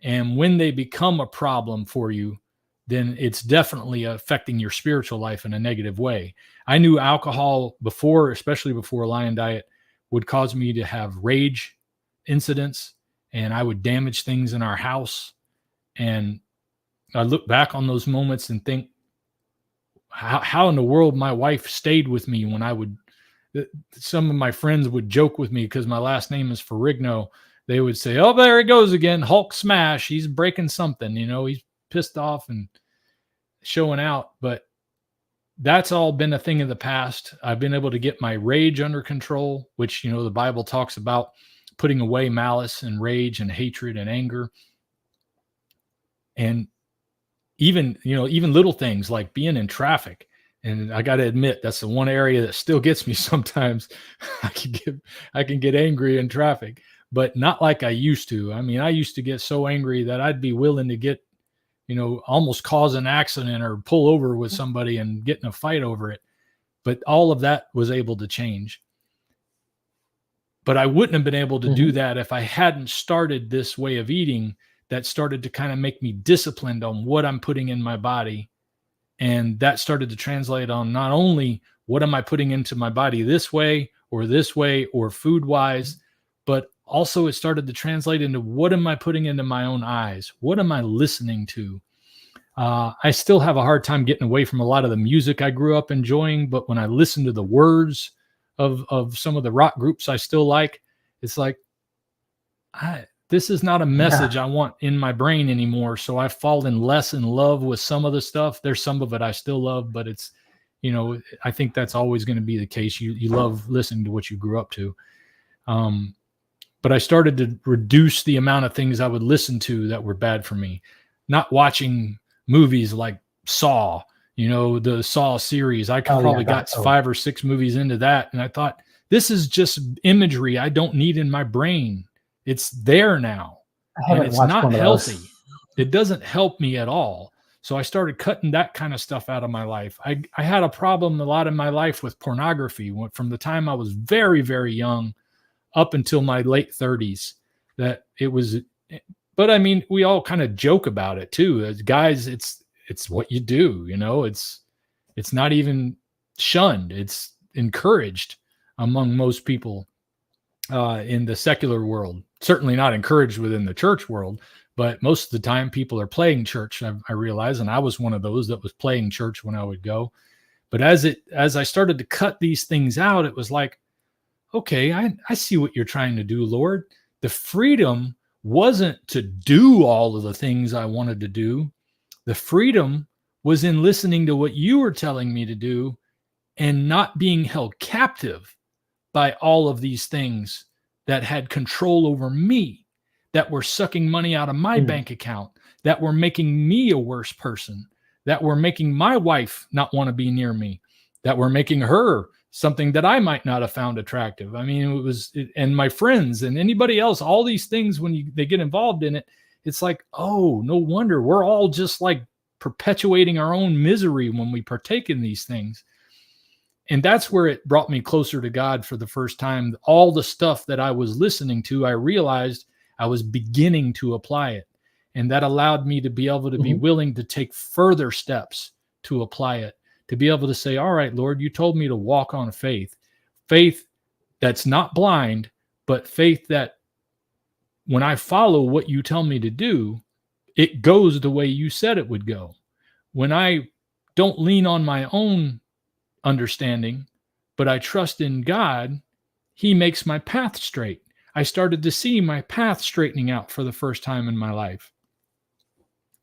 And when they become a problem for you, then it's definitely affecting your spiritual life in a negative way. I knew alcohol before, especially before Lion Diet, would cause me to have rage incidents, and I would damage things in our house. And I look back on those moments and think, how in the world my wife stayed with me when I would, some of my friends would joke with me because my last name is Ferrigno. They would say, oh, there he goes again, Hulk smash. He's breaking something, he's pissed off and showing out. But that's all been a thing of the past. I've been able to get my rage under control, which, the Bible talks about putting away malice and rage and hatred and anger. And even little things like being in traffic. And I got to admit, that's the one area that still gets me sometimes. I can get angry in traffic, but not like I used to. I mean, I used to get so angry that I'd be willing to get, almost cause an accident or pull over with somebody and get in a fight over it. But all of that was able to change. But I wouldn't have been able to do that if I hadn't started this way of eating that started to kind of make me disciplined on what I'm putting in my body. And that started to translate on not only what am I putting into my body this way or food wise, but also it started to translate into what am I putting into my own eyes? What am I listening to? I still have a hard time getting away from a lot of the music I grew up enjoying, but when I listen to the words of some of the rock groups I still like, it's like, this is not a message I want in my brain anymore. So I've fallen less in love with some of the stuff. There's some of it I still love, but it's, I think that's always going to be the case. You love listening to what you grew up to. But I started to reduce the amount of things I would listen to that were bad for me. Not watching movies like Saw, the Saw series. I probably got 5 or 6 movies into that. And I thought, this is just imagery I don't need in my brain. It's there now, and it's not healthy. It doesn't help me at all. So I started cutting that kind of stuff out of my life. I had a problem a lot in my life with pornography from the time I was very, very young up until my late 30s. That it was, but I mean, we all kind of joke about it too. As guys, it's what you do. It's not even shunned. It's encouraged among most people in the secular world. Certainly not encouraged within the church world, but most of the time people are playing church, I realize, and I was one of those that was playing church when I would go. But as I started to cut these things out, it was like, okay, I see what you're trying to do, Lord. The freedom wasn't to do all of the things I wanted to do. The freedom was in listening to what you were telling me to do and not being held captive by all of these things that had control over me, that were sucking money out of my bank account, that were making me a worse person, that were making my wife not want to be near me, that were making her something that I might not have found attractive. I mean, and my friends and anybody else, all these things, when they get involved in it, it's like, oh, no wonder we're all just like perpetuating our own misery when we partake in these things. And that's where it brought me closer to God for the first time. All the stuff that I was listening to, I realized I was beginning to apply it. And that allowed me to be able to be willing to take further steps to apply it, to be able to say, all right, Lord, you told me to walk on faith that's not blind, but faith that when I follow what you tell me to do, it goes the way you said it would go. When I don't lean on my own understanding, but I trust in God, he makes my path straight. I started to see my path straightening out for the first time in my life.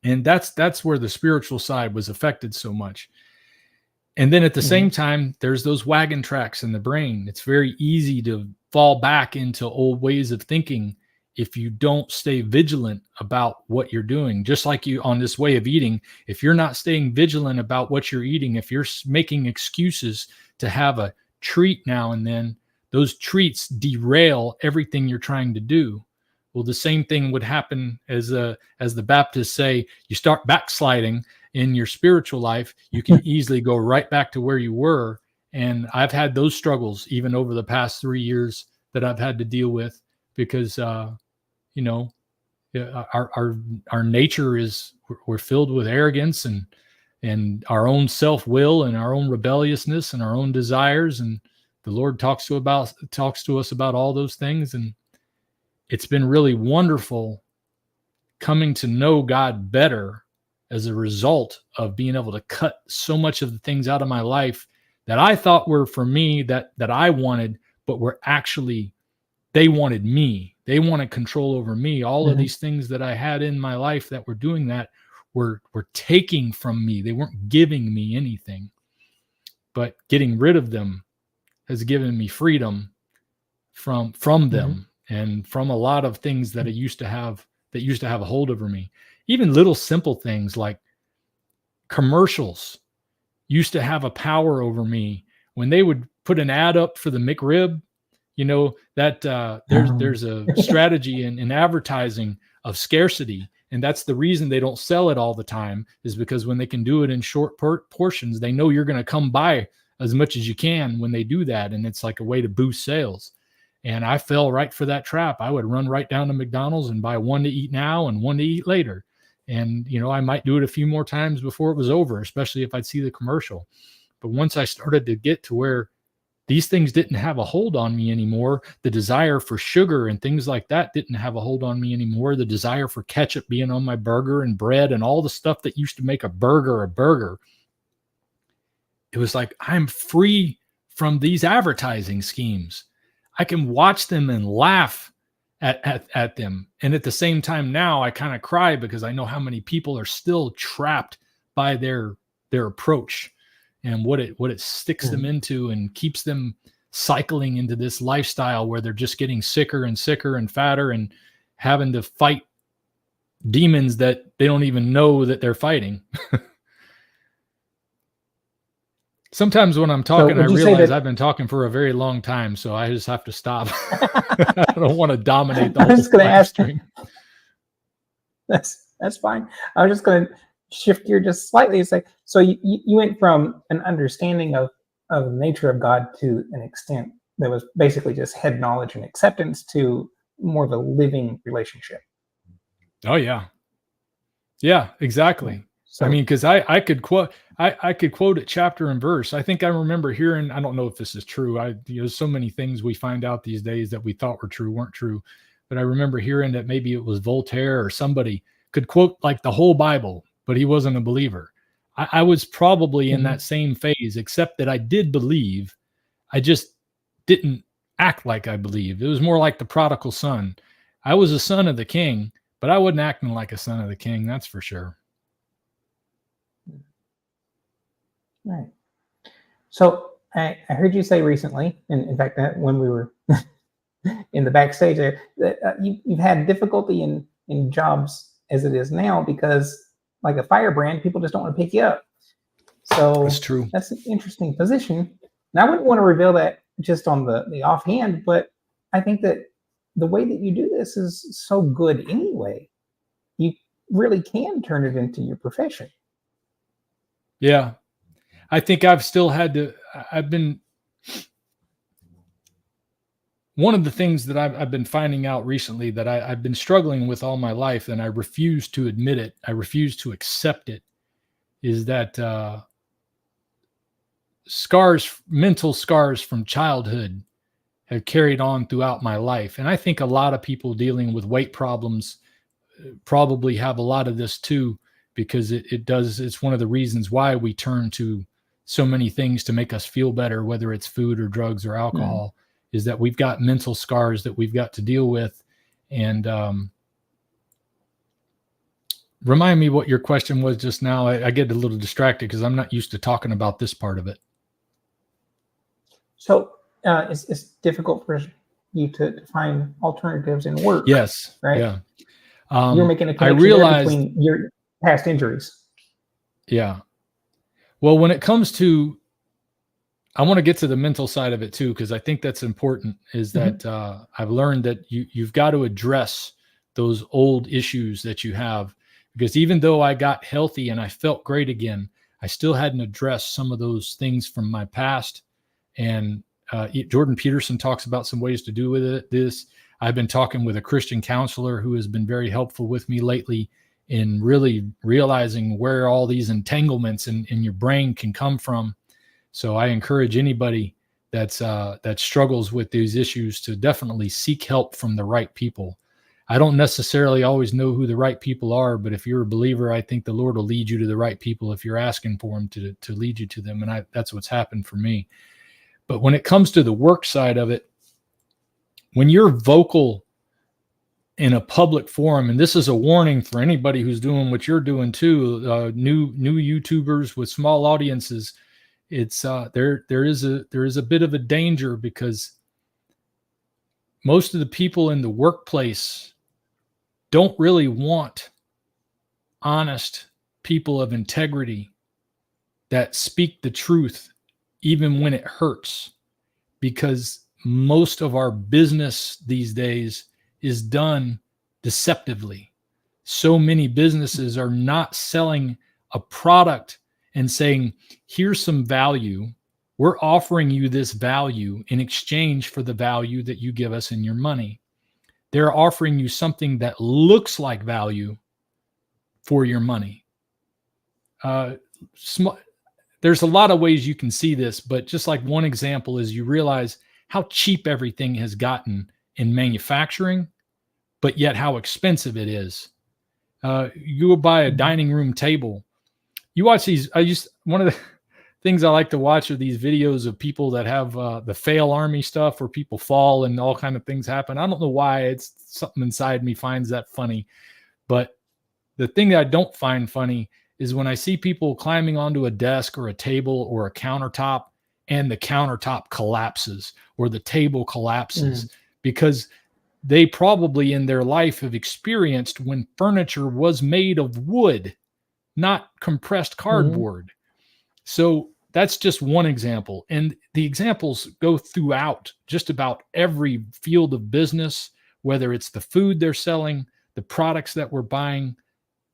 And that's where the spiritual side was affected so much. And then at the same time, there's those wagon tracks in the brain. It's very easy to fall back into old ways of thinking if you don't stay vigilant about what you're doing. Just like you on this way of eating, if you're not staying vigilant about what you're eating, if you're making excuses to have a treat now and then, those treats derail everything you're trying to do. Well, the same thing would happen as the Baptists say, you start backsliding in your spiritual life, you can easily go right back to where you were. And I've had those struggles even over the past 3 years that I've had to deal with, because our nature is, we're filled with arrogance and our own self-will and our own rebelliousness and our own desires. And the Lord talks to us about all those things. And it's been really wonderful coming to know God better as a result of being able to cut so much of the things out of my life that I thought were for me, that I wanted, but were actually, they wanted me. They wanted control over me. All of these things that I had in my life that were doing that were taking from me. They weren't giving me anything, but getting rid of them has given me freedom from them and from a lot of things that I used to have a hold over me. Even little simple things like commercials used to have a power over me. When they would put an ad up for the McRib, that there's a strategy in advertising of scarcity. And that's the reason they don't sell it all the time, is because when they can do it in short portions, they know you're going to come by as much as you can when they do that. And it's like a way to boost sales. And I fell right for that trap. I would run right down to McDonald's and buy one to eat now and one to eat later. And, I might do it a few more times before it was over, especially if I'd see the commercial. But once I started to get to where these things didn't have a hold on me anymore, the desire for sugar and things like that didn't have a hold on me anymore, the desire for ketchup being on my burger and bread and all the stuff that used to make a burger, it was like, I'm free from these advertising schemes. I can watch them and laugh at them. And at the same time now I kind of cry because I know how many people are still trapped by their approach and what it sticks them into and keeps them cycling into this lifestyle where they're just getting sicker and sicker and fatter and having to fight demons that they don't even know that they're fighting. Sometimes when I'm talking, I realize I've been talking for a very long time, so I just have to stop. I don't want to dominate the whole live stream. That's fine. I was just going to shift gear just slightly. It's like, so you went from an understanding of the nature of God to an extent that was basically just head knowledge and acceptance to more of a living relationship. Oh yeah. Yeah, exactly. So, I mean, because I could quote it chapter and verse. I think I remember hearing, I don't know if this is true. So many things we find out these days that we thought were true weren't true. But I remember hearing that maybe it was Voltaire or somebody could quote like the whole Bible, but he wasn't a believer. I was probably in that same phase, except that I did believe. I just didn't act like I believed. It was more like the prodigal son. I was a son of the king, but I wasn't acting like a son of the king. That's for sure. Right. So I heard you say recently, and in fact, when we were in the backstage there, that you've had difficulty in jobs as it is now because, like a firebrand, people just don't want to pick you up. So That's true. that's an interesting position. And I wouldn't want to reveal that just on the offhand, but I think that the way that you do this is so good anyway. You really can turn it into your profession. Yeah. I think I've still had to, I've been, one of the things that I've been finding out recently that I've been struggling with all my life, and I refuse to admit it, I refuse to accept it, is that mental scars from childhood have carried on throughout my life. And I think a lot of people dealing with weight problems probably have a lot of this too, because it's one of the reasons why we turn to so many things to make us feel better, whether it's food or drugs or alcohol, is that we've got mental scars that we've got to deal with. And remind me what your question was just now. I get a little distracted because I'm not used to talking about this part of it. So it's difficult for you to find alternatives in work. Yes. Right. Yeah. You're making a connection between your past injuries. Yeah. Well, when it comes to, I want to get to the mental side of it too, because I think that's important, is that I've learned that you've got to address those old issues that you have, because even though I got healthy and I felt great again, I still hadn't addressed some of those things from my past. And Jordan Peterson talks about some ways to do with this. I've been talking with a Christian counselor who has been very helpful with me lately in really realizing where all these entanglements in your brain can come from. So I encourage anybody that struggles with these issues to definitely seek help from the right people. I don't necessarily always know who the right people are, but if you're a believer, I think the Lord will lead you to the right people if you're asking for him to lead you to them. And that's what's happened for me. But when it comes to the work side of it, when you're vocal in a public forum, and this is a warning for anybody who's doing what you're doing too, new YouTubers with small audiences, it's there is a bit of a danger, because most of the people in the workplace don't really want honest people of integrity that speak the truth even when it hurts, because most of our business these days is done deceptively. So many businesses are not selling a product and saying, here's some value. We're offering you this value in exchange for the value that you give us in your money. They're offering you something that looks like value for your money. There's a lot of ways you can see this, but just like one example is you realize how cheap everything has gotten in manufacturing, but yet how expensive it is. You go buy a dining room table. You watch these. One of the things I like to watch are these videos of people that have the fail army stuff where people fall and all kind of things happen. I don't know why. It's something inside me finds that funny. But the thing that I don't find funny is when I see people climbing onto a desk or a table or a countertop, and the countertop collapses or the table collapses because they probably in their life have experienced when furniture was made of wood, not compressed cardboard. So that's just one example. And the examples go throughout just about every field of business, whether it's the food they're selling, the products that we're buying.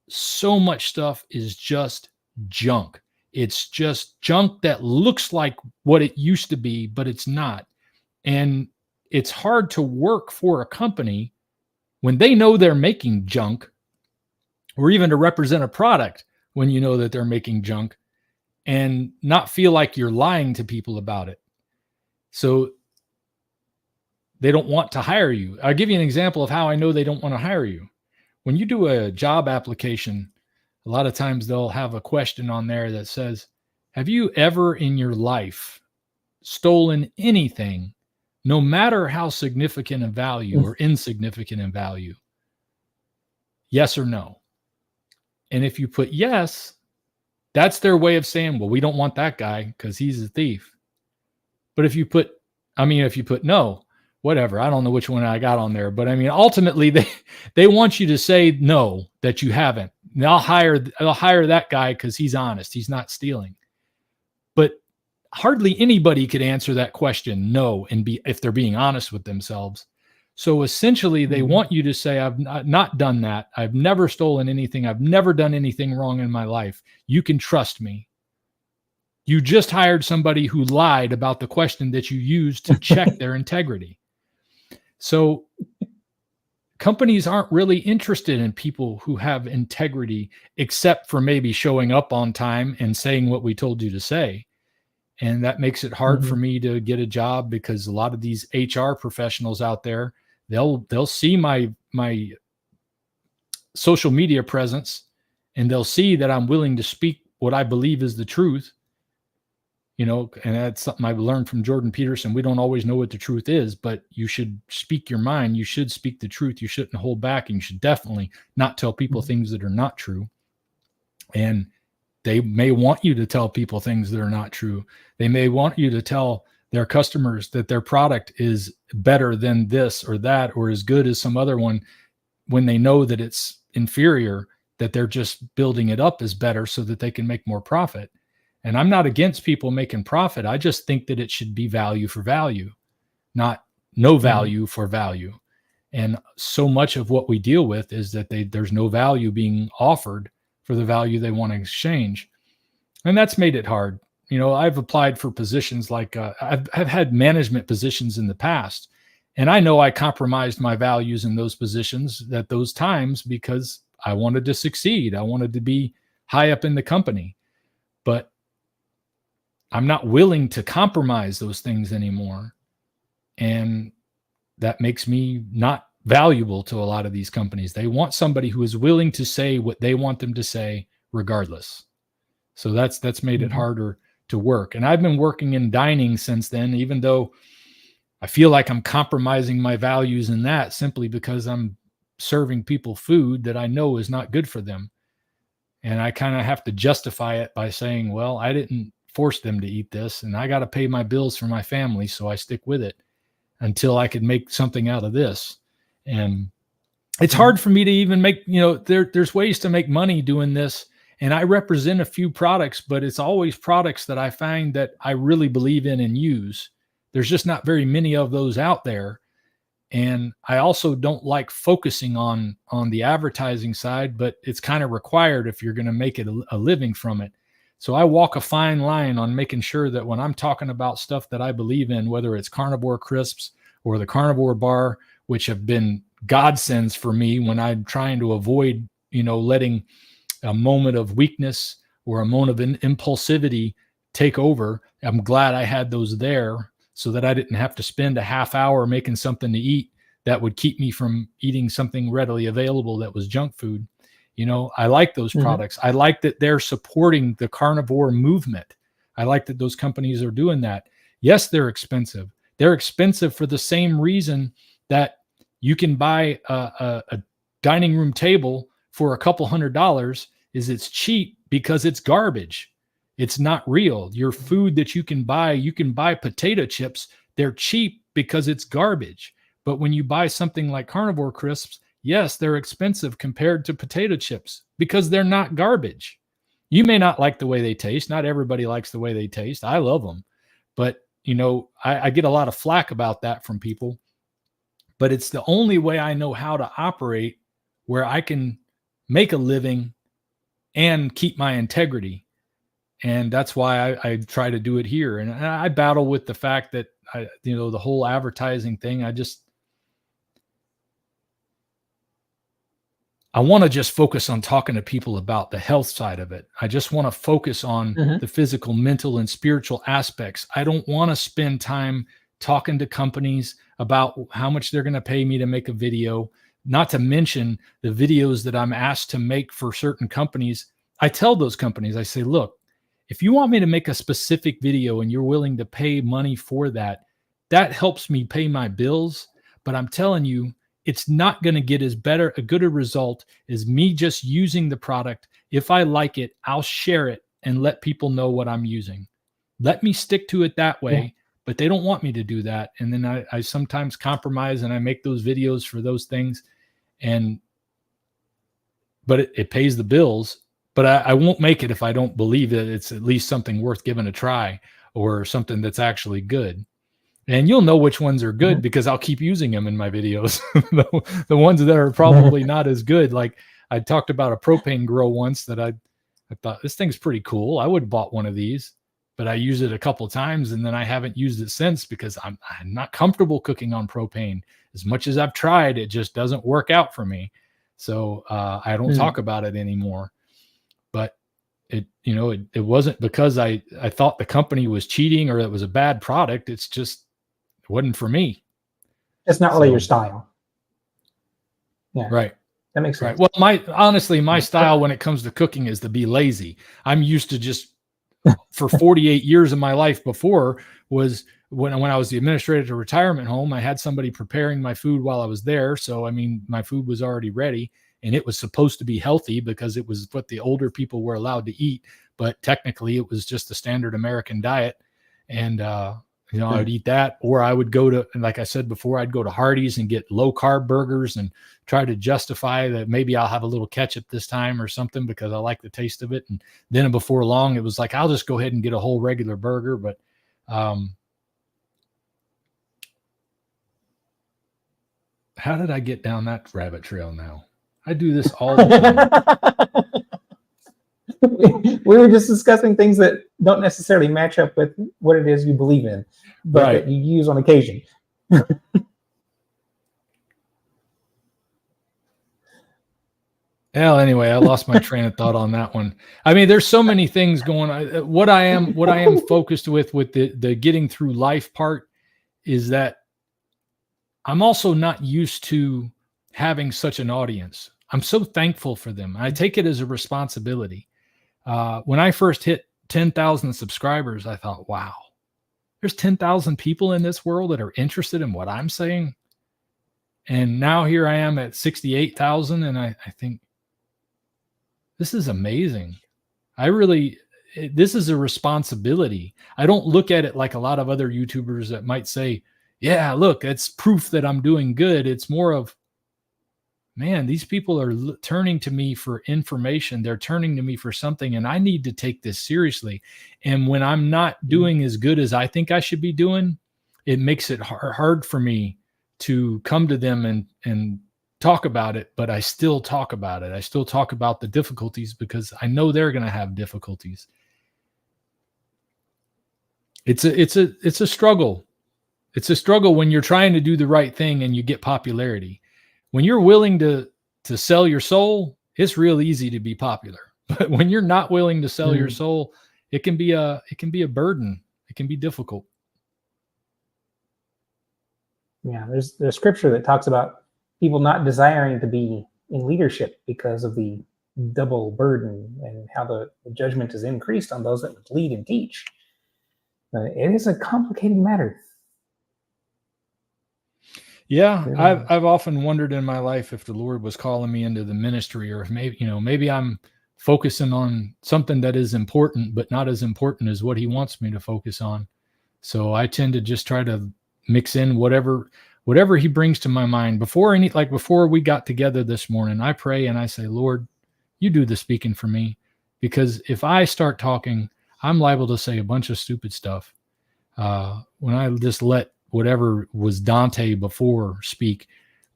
So much stuff is just junk. It's just junk that looks like what it used to be, but it's not. And it's hard to work for a company when they know they're making junk, or even to represent a product when you know that they're making junk, and not feel like you're lying to people about it. So they don't want to hire you. I'll give you an example of how I know they don't want to hire you. When you do a job application, a lot of times they'll have a question on there that says, have you ever in your life stolen anything, no matter how significant in value or insignificant in value? Yes or no? And if you put yes, that's their way of saying, well, we don't want that guy because he's a thief. But if you put no, whatever, I don't know which one I got on there, but I mean, ultimately they want you to say no, that you haven't. And I'll hire that guy because he's honest. He's not stealing. But hardly anybody could answer that question no, and if they're being honest with themselves. So essentially, they want you to say, I've not done that. I've never stolen anything. I've never done anything wrong in my life. You can trust me. You just hired somebody who lied about the question that you used to check their integrity. So companies aren't really interested in people who have integrity, except for maybe showing up on time and saying what we told you to say. And that makes it hard for me to get a job, because a lot of these HR professionals out there, they'll see my social media presence, and they'll see that I'm willing to speak what I believe is the truth. And that's something I've learned from Jordan Peterson. We don't always know what the truth is, but you should speak your mind. You should speak the truth. You shouldn't hold back, and you should definitely not tell people things that are not true. And they may want you to tell people things that are not true. They may want you to tell their customers that their product is better than this or that, or as good as some other one, when they know that it's inferior, that they're just building it up as better so that they can make more profit. And I'm not against people making profit. I just think that it should be value for value, not no value for value. And so much of what we deal with is that there's no value being offered for the value they want to exchange. And that's made it hard. I've applied for positions like I've had management positions in the past, and I know I compromised my values in those positions at those times because I wanted to succeed. I wanted to be high up in the company, but I'm not willing to compromise those things anymore. And that makes me not valuable to a lot of these companies. They want somebody who is willing to say what they want them to say regardless. So that's made it harder to work. And I've been working in dining since then, even though I feel like I'm compromising my values in that, simply because I'm serving people food that I know is not good for them. And I kind of have to justify it by saying, well, I didn't force them to eat this, and I got to pay my bills for my family, so I stick with it until I could make something out of this. And it's hard for me to even make, there's ways to make money doing this. And I represent a few products, but it's always products that I find that I really believe in and use. There's just not very many of those out there. And I also don't like focusing on the advertising side, but it's kind of required if you're going to make it a living from it. So I walk a fine line on making sure that when I'm talking about stuff that I believe in, whether it's Carnivore crisps or the Carnivore bar, which have been godsends for me when I'm trying to avoid, letting a moment of weakness or a moment of impulsivity take over. I'm glad I had those there so that I didn't have to spend a half hour making something to eat that would keep me from eating something readily available that was junk food. I like those products. I like that they're supporting the carnivore movement. I like that those companies are doing that. Yes, they're expensive. They're expensive for the same reason that you can buy a dining room table for a couple $100s. It's cheap because it's garbage. It's not real. Your food that you can buy potato chips. They're cheap because it's garbage. But when you buy something like Carnivore crisps, yes, they're expensive compared to potato chips because they're not garbage. You may not like the way they taste. Not everybody likes the way they taste. I love them. But, I get a lot of flack about that from people. But it's the only way I know how to operate where I can make a living and keep my integrity. And that's why I try to do it here. And I battle with the fact that, the whole advertising thing, I want to just focus on talking to people about the health side of it. I just want to focus on the physical, mental, and spiritual aspects. I don't want to spend time talking to companies about how much they're going to pay me to make a video, not to mention the videos that I'm asked to make for certain companies. I tell those companies, I say, look, if you want me to make a specific video and you're willing to pay money for that, that helps me pay my bills. But I'm telling you, it's not going to get a good a result as me just using the product. If I like it, I'll share it and let people know what I'm using. Let me stick to it that way. but they don't want me to do that. And then I sometimes compromise and I make those videos for those things. But it pays the bills, but I won't make it if I don't believe that it's at least something worth giving a try or something that's actually good. And you'll know which ones are good because I'll keep using them in my videos. the ones that are probably not as good. Like I talked about a propane grill once that I thought this thing's pretty cool. I would have bought one of these, but I used it a couple of times and then I haven't used it since because I'm not comfortable cooking on propane. As much as I've tried, it just doesn't work out for me. So I don't talk about it anymore. But it wasn't because I thought the company was cheating or it was a bad product. It's just it wasn't for me. It's not really your style. Yeah. Right. That makes sense. Right. Well, honestly, my style when it comes to cooking is to be lazy. I'm used to just for 48 years of my life before was when I was the administrator at a retirement home, I had somebody preparing my food while I was there. So, I mean, my food was already ready and it was supposed to be healthy because it was what the older people were allowed to eat. But technically it was just the standard American diet. And, I would eat that, or I would go to, and like I said before, I'd go to Hardee's and get low carb burgers and try to justify that maybe I'll have a little ketchup this time or something because I like the taste of it. And then before long, it was like, I'll just go ahead and get a whole regular burger. But, how did I get down that rabbit trail now? I do this all the time. We were just discussing things that don't necessarily match up with what it is you believe in, but that you use on occasion. Well, anyway, I lost my train of thought on that one. I mean, there's so many things going on. What I am focused with the getting through life part is that I'm also not used to having such an audience. I'm so thankful for them. I take it as a responsibility. When I first hit 10,000 subscribers, I thought, wow, there's 10,000 people in this world that are interested in what I'm saying. And now here I am at 68,000. And I think this is amazing. This is a responsibility. I don't look at it like a lot of other YouTubers that might say, yeah, look, it's proof that I'm doing good. It's more of, man, these people are turning to me for information. They're turning to me for something, and I need to take this seriously. And when I'm not doing as good as I think I should be doing, it makes it hard for me to come to them and talk about it. But I still talk about it. I still talk about the difficulties because I know they're going to have difficulties. It's a struggle. It's a struggle when you're trying to do the right thing and you get popularity. When you're willing to sell your soul, it's real easy to be popular. But when you're not willing to sell your soul, it can be a burden. It can be difficult. Yeah, there's scripture that talks about people not desiring to be in leadership because of the double burden and how the judgment is increased on those that would lead and teach. It is a complicated matter. Yeah, I've often wondered in my life if the Lord was calling me into the ministry, or if maybe I'm focusing on something that is important, but not as important as what He wants me to focus on. So I tend to just try to mix in whatever He brings to my mind. Before we got together this morning, I pray and I say, Lord, you do the speaking for me, because if I start talking, I'm liable to say a bunch of stupid stuff. When I just let whatever was Dante before speak.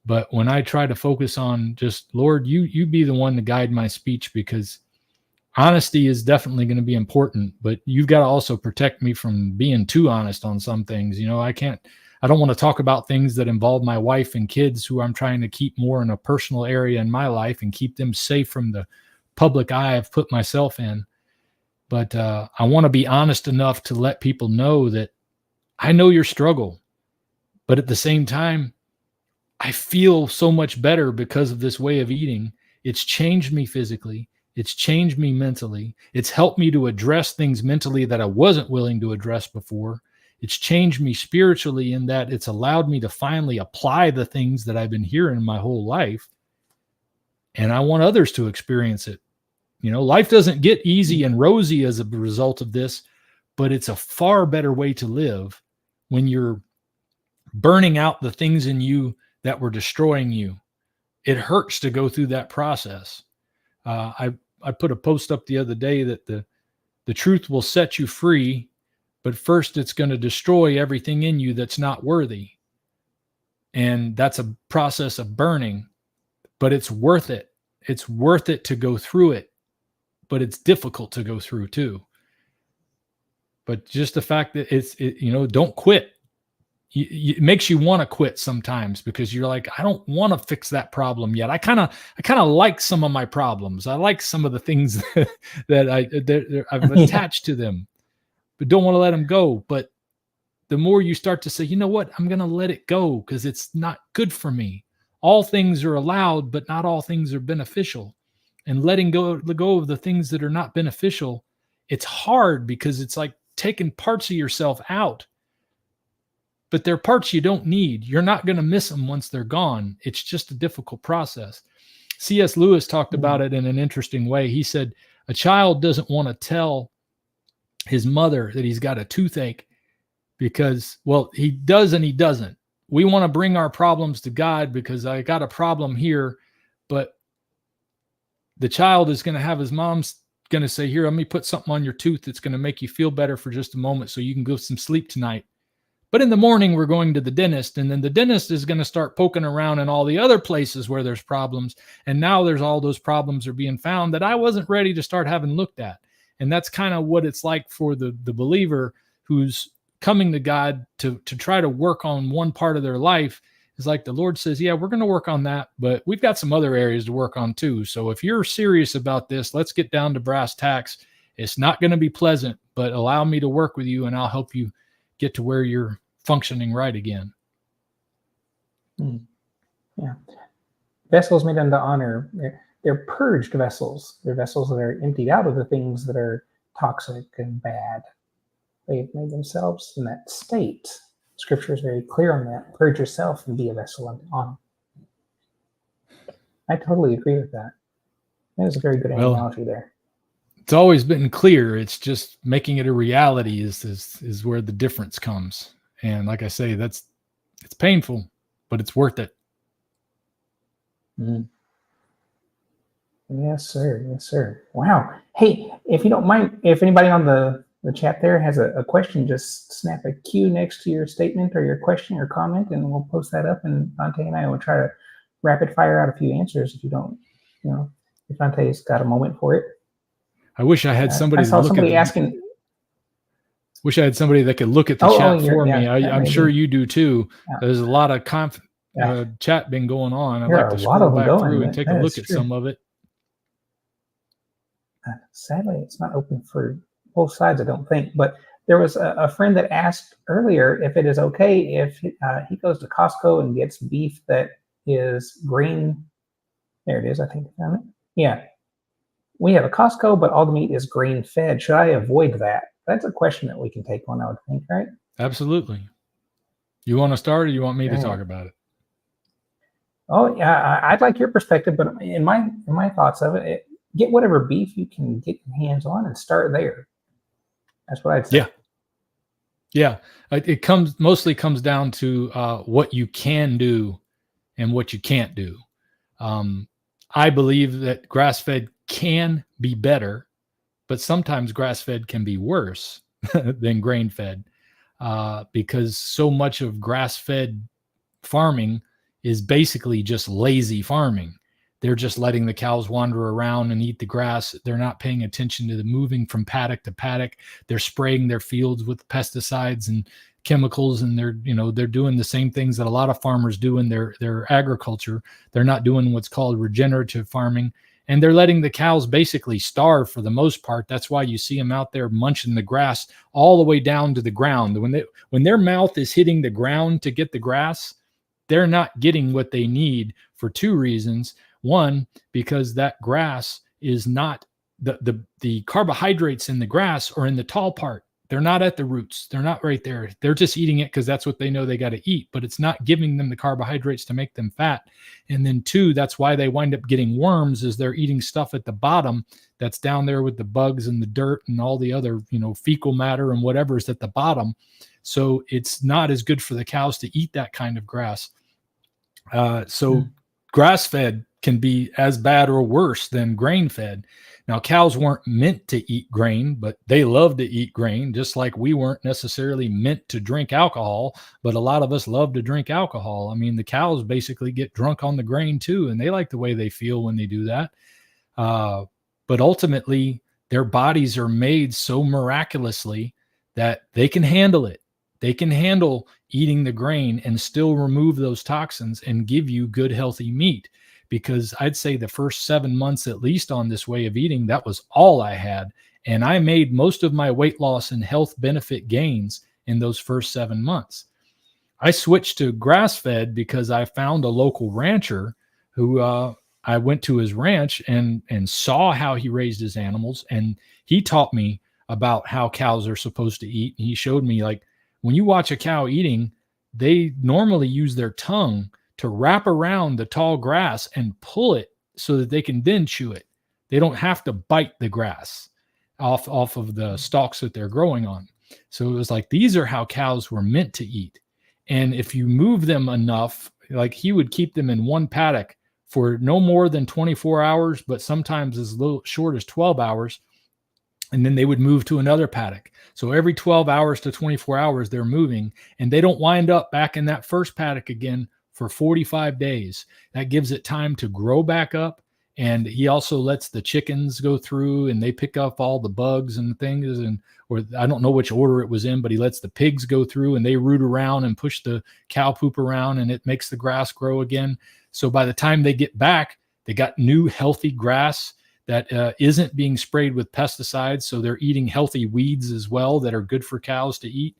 But when I try to focus on just, Lord, you be the one to guide my speech, because honesty is definitely going to be important, but you've got to also protect me from being too honest on some things. I don't want to talk about things that involve my wife and kids, who I'm trying to keep more in a personal area in my life and keep them safe from the public eye I've put myself in. But I want to be honest enough to let people know that I know your struggle. But at the same time, I feel so much better because of this way of eating. It's changed me physically. It's changed me mentally. It's helped me to address things mentally that I wasn't willing to address before. It's changed me spiritually in that it's allowed me to finally apply the things that I've been hearing my whole life. And I want others to experience it. Life doesn't get easy and rosy as a result of this, but it's a far better way to live. when you're burning out the things in you that were destroying you. It hurts to go through that process. I put a post up the other day that the truth will set you free, but first it's going to destroy everything in you that's not worthy. And that's a process of burning, but it's worth it. It's worth it to go through it, but it's difficult to go through too. But just the fact that don't quit. It makes you want to quit sometimes because you're like, I don't want to fix that problem yet. I kind of like some of my problems. I like some of the things that I've attached to them, but don't want to let them go. But the more you start to say, you know what, I'm going to let it go because it's not good for me. All things are allowed, but not all things are beneficial. And letting go of the things that are not beneficial, it's hard because it's like taking parts of yourself out. But they're parts you don't need. You're not going to miss them once they're gone. It's just a difficult process. C.S. Lewis talked about it in an interesting way. He said, a child doesn't want to tell his mother that he's got a toothache because, well, he does and he doesn't. We want to bring our problems to God because I got a problem here, but the child is going to have his mom's going to say, here, let me put something on your tooth that's going to make you feel better for just a moment so you can go some sleep tonight. But in the morning, we're going to the dentist, and then the dentist is going to start poking around in all the other places where there's problems. And now there's all those problems are being found that I wasn't ready to start having looked at. And that's kind of what it's like for the believer who's coming to God to try to work on one part of their life. Is like the Lord says, yeah, we're going to work on that, but we've got some other areas to work on too. So if you're serious about this, let's get down to brass tacks. It's not going to be pleasant, but allow me to work with you and I'll help you get to where you're functioning right again. Yeah. Vessels made unto honor, they're purged vessels. They're vessels that are emptied out of the things that are toxic and bad. They've made themselves in that state. Scripture is very clear on that. Purge yourself and be a vessel unto honor. I totally agree with that. That is a very good analogy there. It's always been clear. It's just making it a reality is where the difference comes. And like I say, it's painful, but it's worth it. Mm. Yes, sir. Yes, sir. Wow. Hey, if you don't mind, if anybody on the chat there has a question, just snap a Q next to your statement or your question or comment, and we'll post that up. And Dante and I will try to rapid fire out a few answers if you don't, if Dante's got a moment for it. I wish I had somebody. I saw somebody asking. Wish I had somebody that could look at the chat for me. I'm sure you do too. Yeah. There's a lot of chat been going on. I'd like to scroll back through and take a look at some of it. Sadly, it's not open for both sides, I don't think. But there was a friend that asked earlier if it is okay if he goes to Costco and gets beef that is green. There it is. I think I found it. Yeah. We have a Costco, but all the meat is grain fed. Should I avoid that? That's a question that we can take on, I would think, right? Absolutely. You want to start or you want me to talk about it? Oh, yeah, I'd like your perspective, but in my thoughts of it, get whatever beef you can get your hands on and start there. That's what I'd say. Yeah. It mostly comes down to what you can do and what you can't do. I believe that grass-fed can be better, but sometimes grass-fed can be worse than grain-fed because so much of grass-fed farming is basically just lazy farming. They're just letting the cows wander around and eat the grass. They're not paying attention to the moving from paddock to paddock. They're spraying their fields with pesticides and chemicals, and they're doing the same things that a lot of farmers do in their agriculture. They're not doing what's called regenerative farming. And they're letting the cows basically starve for the most part. That's why you see them out there munching the grass all the way down to the ground. When their mouth is hitting the ground to get the grass, they're not getting what they need for two reasons. One, because that grass is not the carbohydrates in the grass are in the tall part. They're not at the roots. They're not right there. They're just eating it because that's what they know they got to eat, but it's not giving them the carbohydrates to make them fat. And then 2, that's why they wind up getting worms, is they're eating stuff at the bottom that's down there with the bugs and the dirt and all the other, fecal matter and whatever is at the bottom. So it's not as good for the cows to eat that kind of grass. Grass-fed can be as bad or worse than grain-fed. Now, cows weren't meant to eat grain, but they love to eat grain, just like we weren't necessarily meant to drink alcohol, but a lot of us love to drink alcohol. I mean, the cows basically get drunk on the grain too, and they like the way they feel when they do that. But ultimately, their bodies are made so miraculously that they can handle it. They can handle eating the grain and still remove those toxins and give you good, healthy meat. Because I'd say the first 7 months, at least on this way of eating, that was all I had. And I made most of my weight loss and health benefit gains in those first 7 months. I switched to grass-fed because I found a local rancher who I went to his ranch and saw how he raised his animals. And he taught me about how cows are supposed to eat. And he showed me, like, when you watch a cow eating, they normally use their tongue to wrap around the tall grass and pull it so that they can then chew it. They don't have to bite the grass off of the stalks that they're growing on. So it was like, these are how cows were meant to eat. And if you move them enough, like he would keep them in one paddock for no more than 24 hours, but sometimes as little short as 12 hours. And then they would move to another paddock. So every 12 hours to 24 hours, they're moving, and they don't wind up back in that first paddock again for 45 days. That gives it time to grow back up. And he also lets the chickens go through and they pick up all the bugs and things. Or I don't know which order it was in, but he lets the pigs go through and they root around and push the cow poop around, and it makes the grass grow again. So by the time they get back, they got new healthy grass that isn't being sprayed with pesticides. So they're eating healthy weeds as well that are good for cows to eat.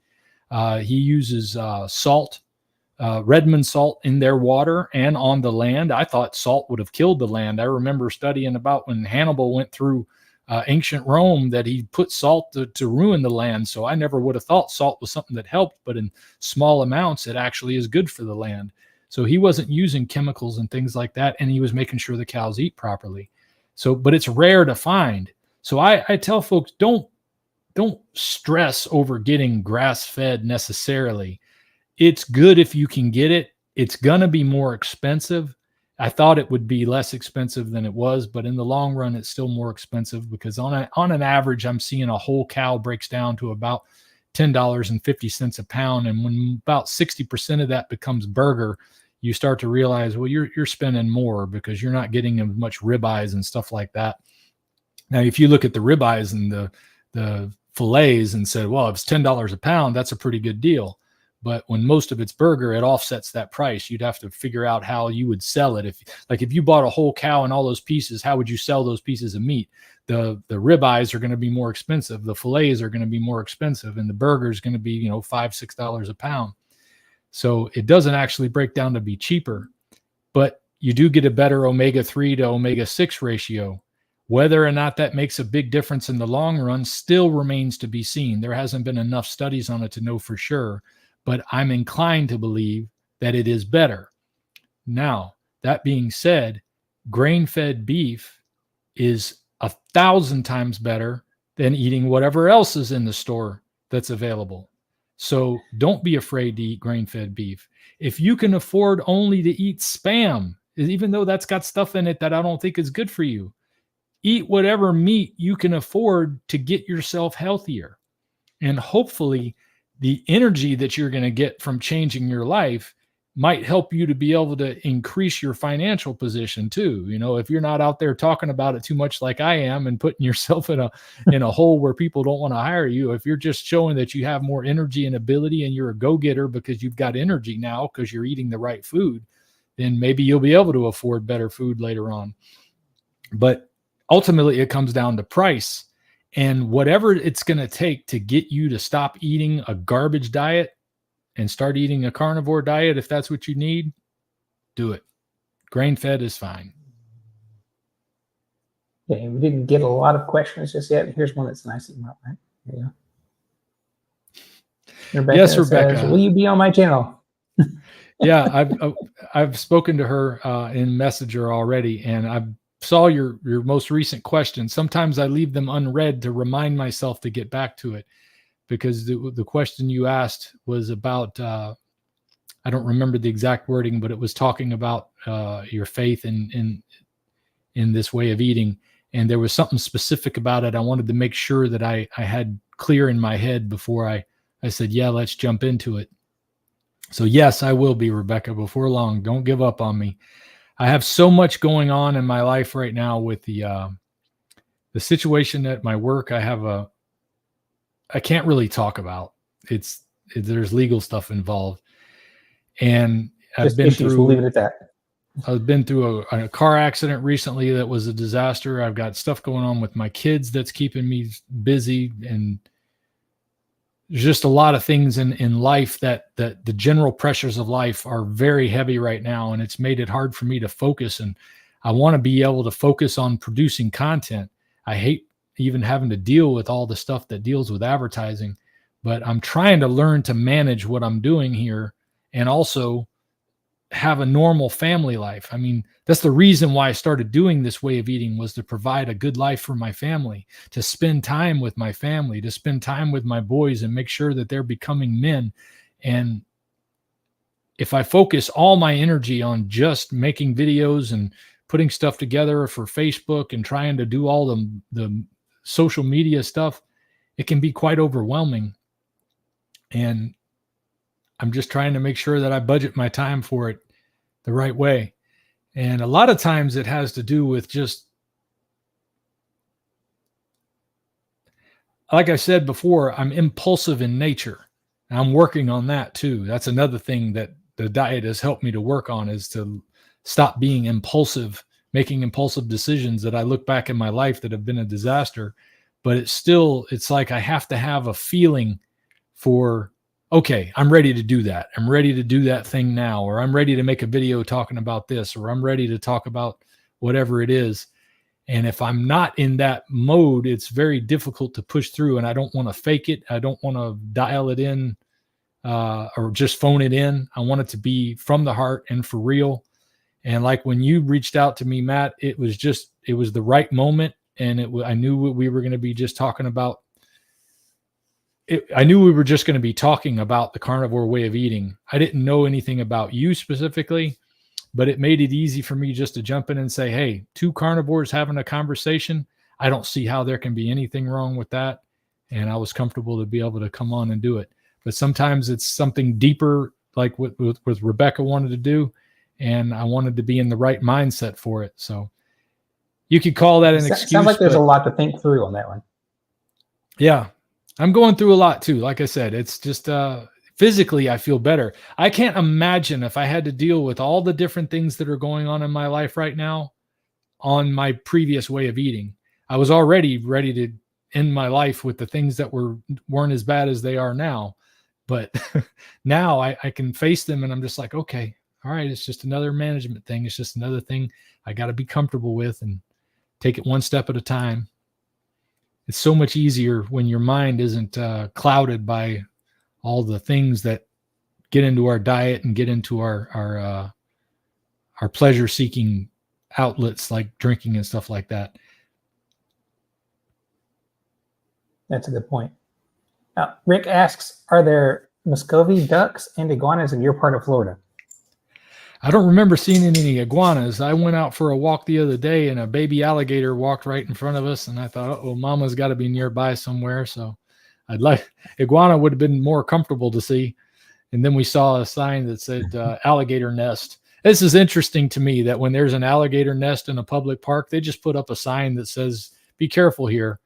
He uses salt, Redmond salt in their water and on the land. I thought salt would have killed the land. I remember studying about when Hannibal went through ancient Rome that he put salt to ruin the land. So I never would have thought salt was something that helped, but in small amounts, it actually is good for the land. So he wasn't using chemicals and things like that, and he was making sure the cows eat properly. So, but it's rare to find. So I tell folks, don't stress over getting grass-fed necessarily. It's good if you can get it. It's going to be more expensive. I thought it would be less expensive than it was, but in the long run, it's still more expensive because on an average, I'm seeing a whole cow breaks down to about $10.50 a pound. And when about 60% of that becomes burger, you start to realize, well, you're spending more because you're not getting as much ribeyes and stuff like that. Now, if you look at the ribeyes and the fillets and said, well, if it's $10 a pound, that's a pretty good deal. But when most of it's burger, it offsets that price. You'd have to figure out how you would sell it. If you bought a whole cow and all those pieces, how would you sell those pieces of meat? The ribeyes are going to be more expensive. The fillets are going to be more expensive, and the burger is going to be, $5, $6 a pound. So it doesn't actually break down to be cheaper, but you do get a better omega-3 to omega-6 ratio. Whether or not that makes a big difference in the long run still remains to be seen. There hasn't been enough studies on it to know for sure, but I'm inclined to believe that it is better. Now, that being said, grain-fed beef is 1,000 times better than eating whatever else is in the store that's available. So don't be afraid to eat grain-fed beef. If you can afford only to eat Spam, even though that's got stuff in it that I don't think is good for you, eat whatever meat you can afford to get yourself healthier. And hopefully the energy that you're going to get from changing your life might help you to be able to increase your financial position too. If you're not out there talking about it too much like I am and putting yourself in a hole where people don't want to hire you, if you're just showing that you have more energy and ability and you're a go-getter because you've got energy now because you're eating the right food, then maybe you'll be able to afford better food later on. But ultimately it comes down to price, and whatever it's going to take to get you to stop eating a garbage diet and start eating a carnivore diet, if that's what you need, do it. Grain-fed is fine. Okay, we didn't get a lot of questions just yet. Here's one that's nice and right. There you go. Rebecca Yes, says, Rebecca. will you be on my channel? Yeah, I've spoken to her in Messenger already, and I saw your most recent question. Sometimes I leave them unread to remind myself to get back to it, because the question you asked was about I don't remember the exact wording, but it was talking about your faith in this way of eating, and there was something specific about it. I wanted to make sure that I had clear in my head before I said, yeah, let's jump into it. So yes, I will be, Rebecca, before long. Don't give up on me. I have so much going on in my life right now with the situation at my work. I can't really talk about. There's legal stuff involved, and Just issues. We'll leave it at that. I've been through a car accident recently that was a disaster. I've got stuff going on with my kids that's keeping me busy, and there's just a lot of things in life that the general pressures of life are very heavy right now, and it's made it hard for me to focus. And I want to be able to focus on producing content. I hate even having to deal with all the stuff that deals with advertising, but I'm trying to learn to manage what I'm doing here and also have a normal family life. I mean, that's the reason why I started doing this way of eating, was to provide a good life for my family, to spend time with my family, to spend time with my boys and make sure that they're becoming men. And if I focus all my energy on just making videos and putting stuff together for Facebook and trying to do all the social media stuff, it can be quite overwhelming. And I'm just trying to make sure that I budget my time for it the right way. And a lot of times it has to do with just, like I said before, I'm impulsive in nature. And I'm working on that too. That's another thing that the diet has helped me to work on, is to stop being impulsive, making impulsive decisions that I look back in my life that have been a disaster. But it's like I have to have a feeling for, okay, I'm ready to do that. I'm ready to do that thing now, or I'm ready to make a video talking about this, or I'm ready to talk about whatever it is. And if I'm not in that mode, it's very difficult to push through. And I don't want to fake it. I don't want to dial it in or just phone it in. I want it to be from the heart and for real. And like when you reached out to me, Matt, it was the right moment. And I knew what we were going to be just talking about. I knew we were just going to be talking about the carnivore way of eating. I didn't know anything about you specifically, but it made it easy for me just to jump in and say, hey, two carnivores having a conversation. I don't see how there can be anything wrong with that. And I was comfortable to be able to come on and do it. But sometimes it's something deeper, like what Rebecca wanted to do. And I wanted to be in the right mindset for it. So you could call that an excuse. Sounds like there's a lot to think through on that one. Yeah. I'm going through a lot too. Like I said, it's just physically I feel better. I can't imagine if I had to deal with all the different things that are going on in my life right now on my previous way of eating. I was already ready to end my life with the things that weren't as bad as they are now. But now I can face them, and I'm just like, okay, all right, it's just another management thing. It's just another thing I got to be comfortable with and take it one step at a time. It's so much easier when your mind isn't clouded by all the things that get into our diet and get into our pleasure-seeking outlets like drinking and stuff like that. That's a good point. Now, Rick asks, are there Muscovy ducks and iguanas in your part of Florida? I don't remember seeing any iguanas. I went out for a walk the other day and a baby alligator walked right in front of us. And I thought, oh, mama's got to be nearby somewhere. So iguana would have been more comfortable to see. And then we saw a sign that said alligator nest. This is interesting to me that when there's an alligator nest in a public park, they just put up a sign that says, be careful here.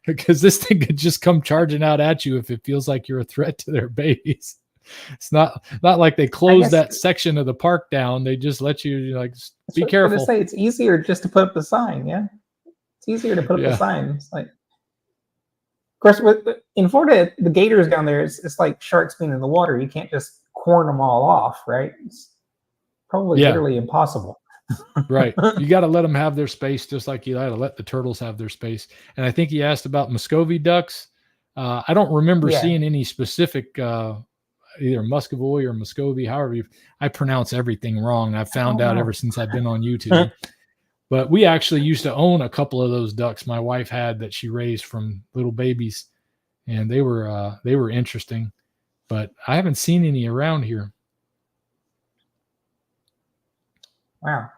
Because this thing could just come charging out at you if it feels like you're a threat to their babies. It's not like they close that section of the park down. They just let you like be careful. I say it's easier just to put up the sign. Yeah, it's easier to put up the sign. It's like, of course, in Florida, the gators down there, it's like sharks being in the water. You can't just corn them all off, right? It's probably literally impossible. Right. You got to let them have their space, just like you got to let the turtles have their space. And I think he asked about Muscovy ducks. I don't remember Yeah. seeing any specific either Muscovy or Muscovy, however I pronounce everything wrong. I've found out ever since I've been on YouTube. But we actually used to own a couple of those ducks my wife had that she raised from little babies, and they were interesting. But I haven't seen any around here. Wow.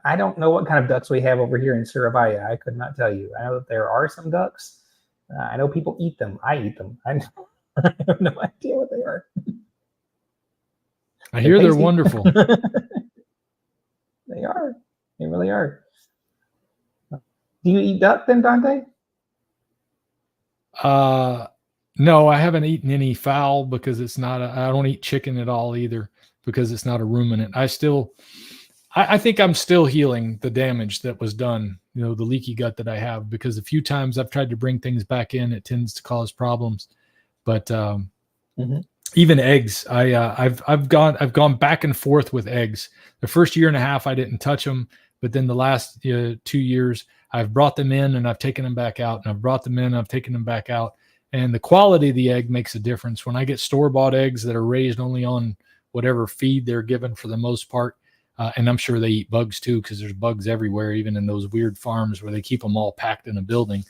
I don't know what kind of ducks we have over here in Surabaya. I could not tell you. I know that there are some ducks. I know people eat them. I eat them. I have no idea what they are. I hear they're wonderful. They are. They really are. Do you eat duck then, Dante? No, I haven't eaten any fowl because it's not. I don't eat chicken at all either because it's not a ruminant. I think I'm still healing the damage that was done. You know, the leaky gut that I have, because a few times I've tried to bring things back in, it tends to cause problems. But even eggs, I've gone back and forth with eggs. The first year and a half, I didn't touch them, but then the last 2 years, I've brought them in and I've taken them back out, and I've brought them in, and I've taken them back out. And the quality of the egg makes a difference. When I get store-bought eggs that are raised only on whatever feed they're given for the most part, and I'm sure they eat bugs too, because there's bugs everywhere, even in those weird farms where they keep them all packed in a building.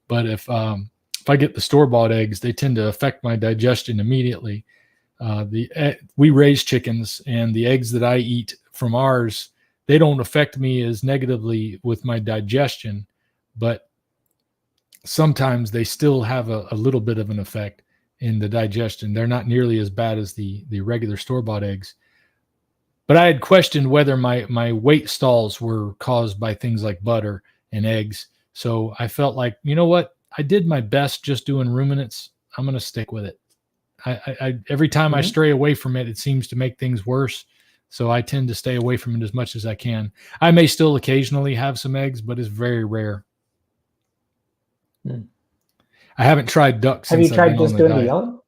But if I get the store-bought eggs, they tend to affect my digestion immediately. We raise chickens, and the eggs that I eat from ours, they don't affect me as negatively with my digestion, but sometimes they still have a little bit of an effect in the digestion. They're not nearly as bad as the regular store-bought eggs. But I had questioned whether my weight stalls were caused by things like butter and eggs. So I felt like, you know what? I did my best just doing ruminants. I'm going to stick with it. I every time I stray away from it, it seems to make things worse. So I tend to stay away from it as much as I can. I may still occasionally have some eggs, but it's very rare. I haven't tried ducks. Have you tried just doing the yellow?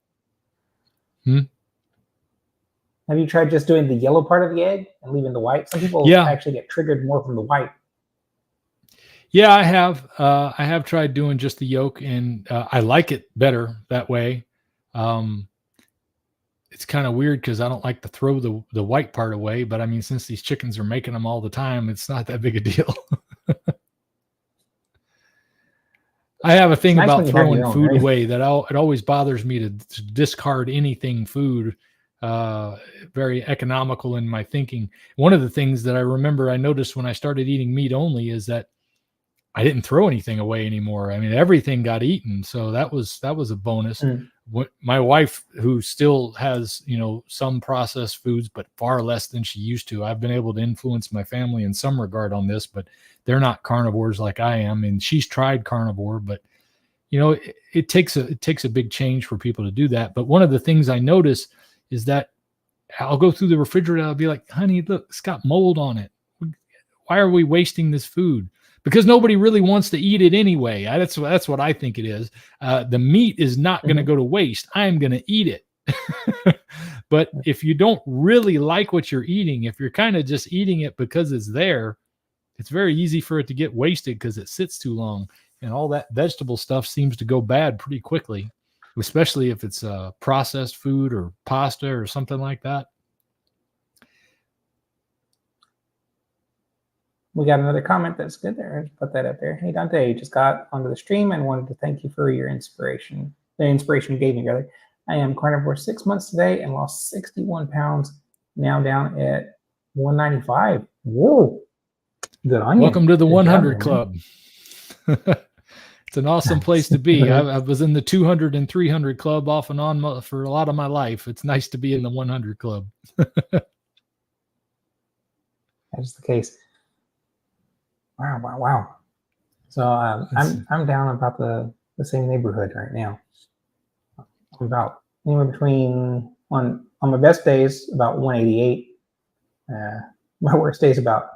Have you tried just doing the yellow part of the egg and leaving the white? Some people actually get triggered more from the white. Yeah, I have. I have tried doing just the yolk, and I like it better that way. It's kind of weird because I don't like to throw the white part away, but I mean, since these chickens are making them all the time, it's not that big a deal. I have a thing about throwing food away that it always bothers me to discard anything food. Very economical in my thinking. One of the things that I remember I noticed when I started eating meat only is that I didn't throw anything away anymore. I mean, everything got eaten. So that was a bonus. My wife, who still has, some processed foods, but far less than she used to. I've been able to influence my family in some regard on this, but they're not carnivores like I am. And she's tried carnivore, but it takes a big change for people to do that. But one of the things I notice is that I'll go through the refrigerator. I'll be like, honey, look, it's got mold on it. Why are we wasting this food? Because nobody really wants to eat it anyway. That's what I think it is. The meat is not going to go to waste. I'm going to eat it. But if you don't really like what you're eating, if you're kind of just eating it because it's there, it's very easy for it to get wasted because it sits too long. And all that vegetable stuff seems to go bad pretty quickly, especially if it's processed food or pasta or something like that. We got another comment that's good there. Let's put that up there. Hey, Dante, just got onto the stream and wanted to thank you for your inspiration. The inspiration you gave me, rather. I am carnivore 6 months today and lost 61 pounds. Now down at 195. Whoa. Good on you. Welcome to the 100 Club. It's an awesome place to be. I was in the 200 and 300 Club off and on for a lot of my life. It's nice to be in the 100 Club. That's the case. Wow. So I'm down about the same neighborhood right now. I'm about anywhere between on my best days about 188. My worst days about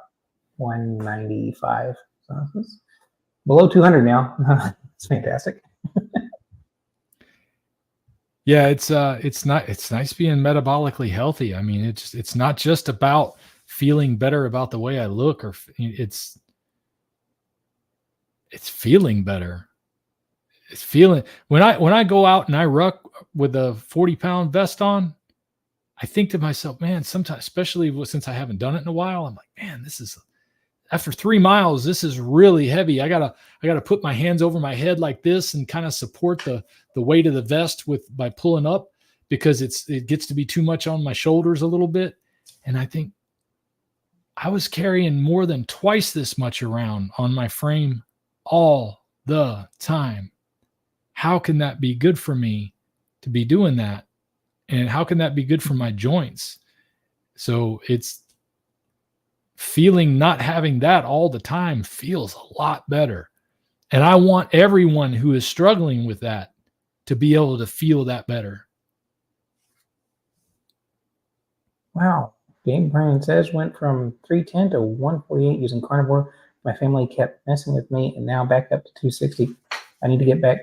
195. So it's below 200 now. It's fantastic. Yeah, it's nice being metabolically healthy. I mean, it's not just about feeling better about the way I look, or it's feeling better. It's feeling when I go out and I ruck with a 40-pound vest on, I think to myself, man, sometimes, especially since I haven't done it in a while, I'm like, man, this is after 3 miles, this is really heavy. I gotta put my hands over my head like this and kind of support the weight of the vest by pulling up, because it gets to be too much on my shoulders a little bit. And I think I was carrying more than twice this much around on my frame all the time. How can that be good for me to be doing that? And how can that be good for my joints? So it's feeling not having that all the time feels a lot better. And I want everyone who is struggling with that to be able to feel that better. Wow. Game Brain says went from 310 to 148 using Carnivore. My family kept messing with me and now back up to 260. I need to get back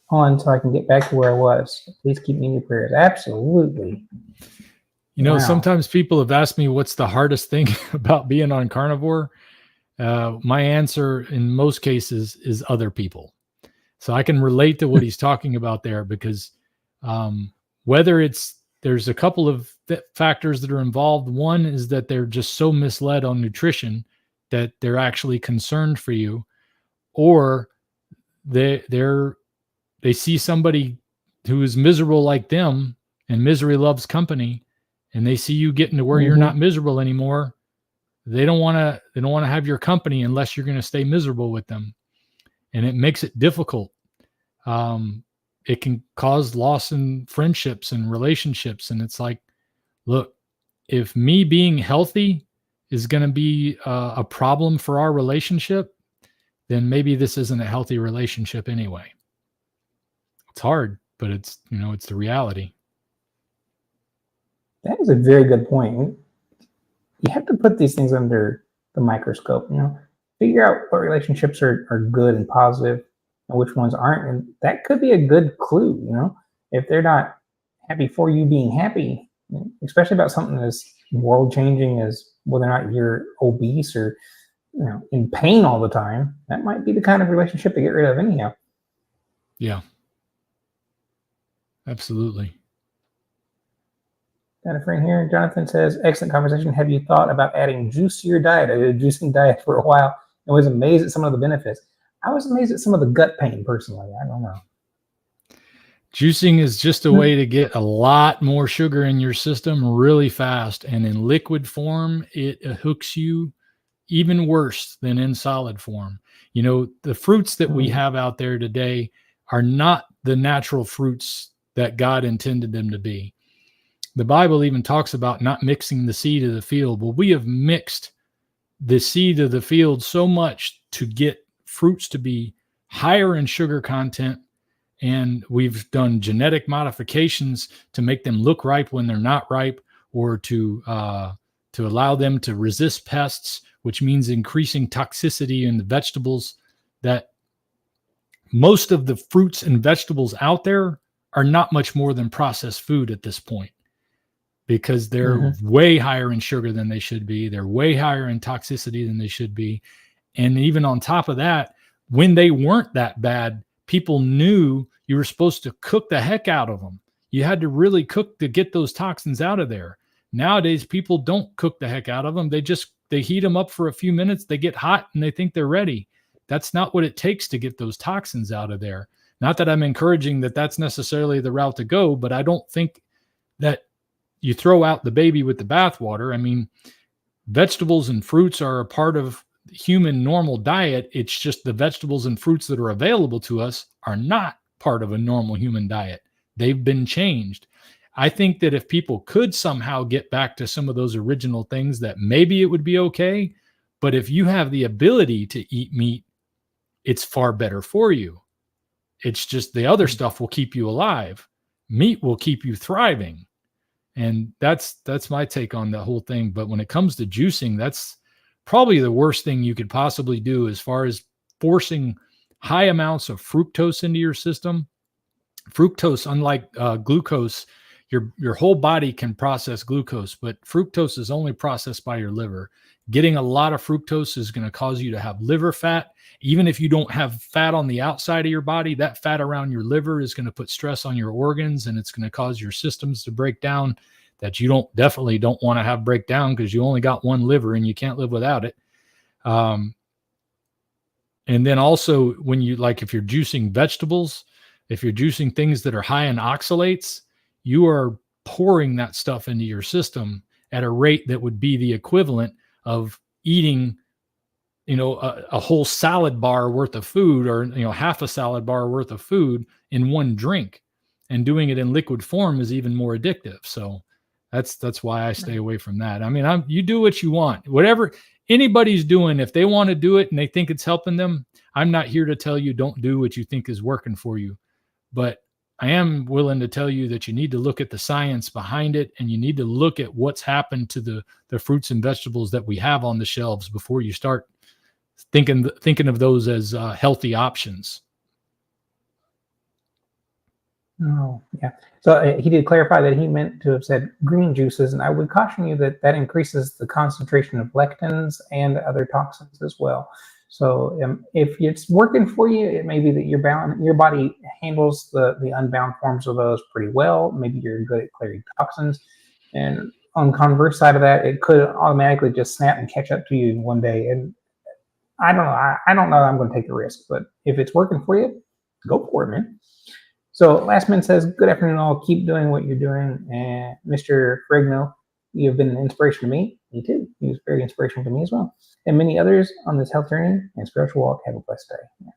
on so I can get back to where I was. Please keep me in your prayers. Absolutely. You know, Wow. Sometimes people have asked me what's the hardest thing about being on Carnivore. My answer in most cases is other people. So I can relate to what he's talking about there, because there's a couple of factors that are involved. One is that they're just so misled on nutrition that they're actually concerned for you, or they see somebody who is miserable like them, and misery loves company, and they see you getting to where you're not miserable anymore. They don't want to have your company unless you're going to stay miserable with them. And it makes it difficult. It can cause loss in friendships and relationships. And it's like, look, if me being healthy is going to be a problem for our relationship, then maybe this isn't a healthy relationship anyway. It's hard, but it's the reality. That is a very good point. You have to put these things under the microscope, figure out what relationships are good and positive and which ones aren't. And that could be a good clue, if they're not happy for you being happy, especially about something as world changing as whether or not you're obese or, in pain all the time. That might be the kind of relationship to get rid of anyhow. Yeah. Absolutely. Got a friend here. Jonathan says, excellent conversation. Have you thought about adding juice to your diet? I did a juicing diet for a while and was amazed at some of the benefits. I was amazed at some of the gut pain personally. I don't know. Juicing is just a way to get a lot more sugar in your system really fast. And in liquid form, it hooks you even worse than in solid form. The fruits that we have out there today are not the natural fruits that God intended them to be. The Bible even talks about not mixing the seed of the field. Well, we have mixed the seed of the field so much to get fruits to be higher in sugar content. And we've done genetic modifications to make them look ripe when they're not ripe, or to allow them to resist pests, which means increasing toxicity in the vegetables. That most of the fruits and vegetables out there are not much more than processed food at this point, because they're way higher in sugar than they should be. They're way higher in toxicity than they should be. And even on top of that, when they weren't that bad, people knew you were supposed to cook the heck out of them. You had to really cook to get those toxins out of there. Nowadays, people don't cook the heck out of them. They heat them up for a few minutes. They get hot and they think they're ready. That's not what it takes to get those toxins out of there. Not that I'm encouraging that that's necessarily the route to go, but I don't think that you throw out the baby with the bathwater. I mean, vegetables and fruits are a part of human normal diet. It's just the vegetables and fruits that are available to us are not part of a normal human diet. They've been changed. I think that if people could somehow get back to some of those original things, that maybe it would be okay. But if you have the ability to eat meat, it's far better for you. It's just the other stuff will keep you alive. Meat will keep you thriving. And that's my take on the whole thing. But when it comes to juicing, that's probably the worst thing you could possibly do as far as forcing high amounts of fructose into your system. Fructose, unlike glucose, your whole body can process glucose, but fructose is only processed by your liver. Getting a lot of fructose is going to cause you to have liver fat. Even if you don't have fat on the outside of your body, that fat around your liver is going to put stress on your organs, and it's going to cause your systems to break down that you definitely don't want to have break down, because you only got one liver and you can't live without it. And then also when if you're juicing vegetables, if you're juicing things that are high in oxalates, you are pouring that stuff into your system at a rate that would be the equivalent of eating, a whole salad bar worth of food, or, half a salad bar worth of food in one drink. And doing it in liquid form is even more addictive. So that's why I stay away from that. I mean, you do what you want, whatever anybody's doing. If they want to do it and they think it's helping them, I'm not here to tell you don't do what you think is working for you. But I am willing to tell you that you need to look at the science behind it, and you need to look at what's happened to the fruits and vegetables that we have on the shelves before you start thinking of those as healthy options. Oh, yeah. So he did clarify that he meant to have said green juices, and I would caution you that increases the concentration of lectins and other toxins as well. So if it's working for you, it may be that your body handles the unbound forms of those pretty well. Maybe you're good at clearing toxins. And on the converse side of that, it could automatically just snap and catch up to you in one day. And I don't know. I don't know that I'm going to take the risk, but if it's working for you, go for it, man. So Lastman says, good afternoon all. Keep doing what you're doing. And Mr. Ferrigno, you've been an inspiration to me. Me too. He was very inspirational to me as well. And many others on this health journey and spiritual walk. Have a blessed day. Yeah.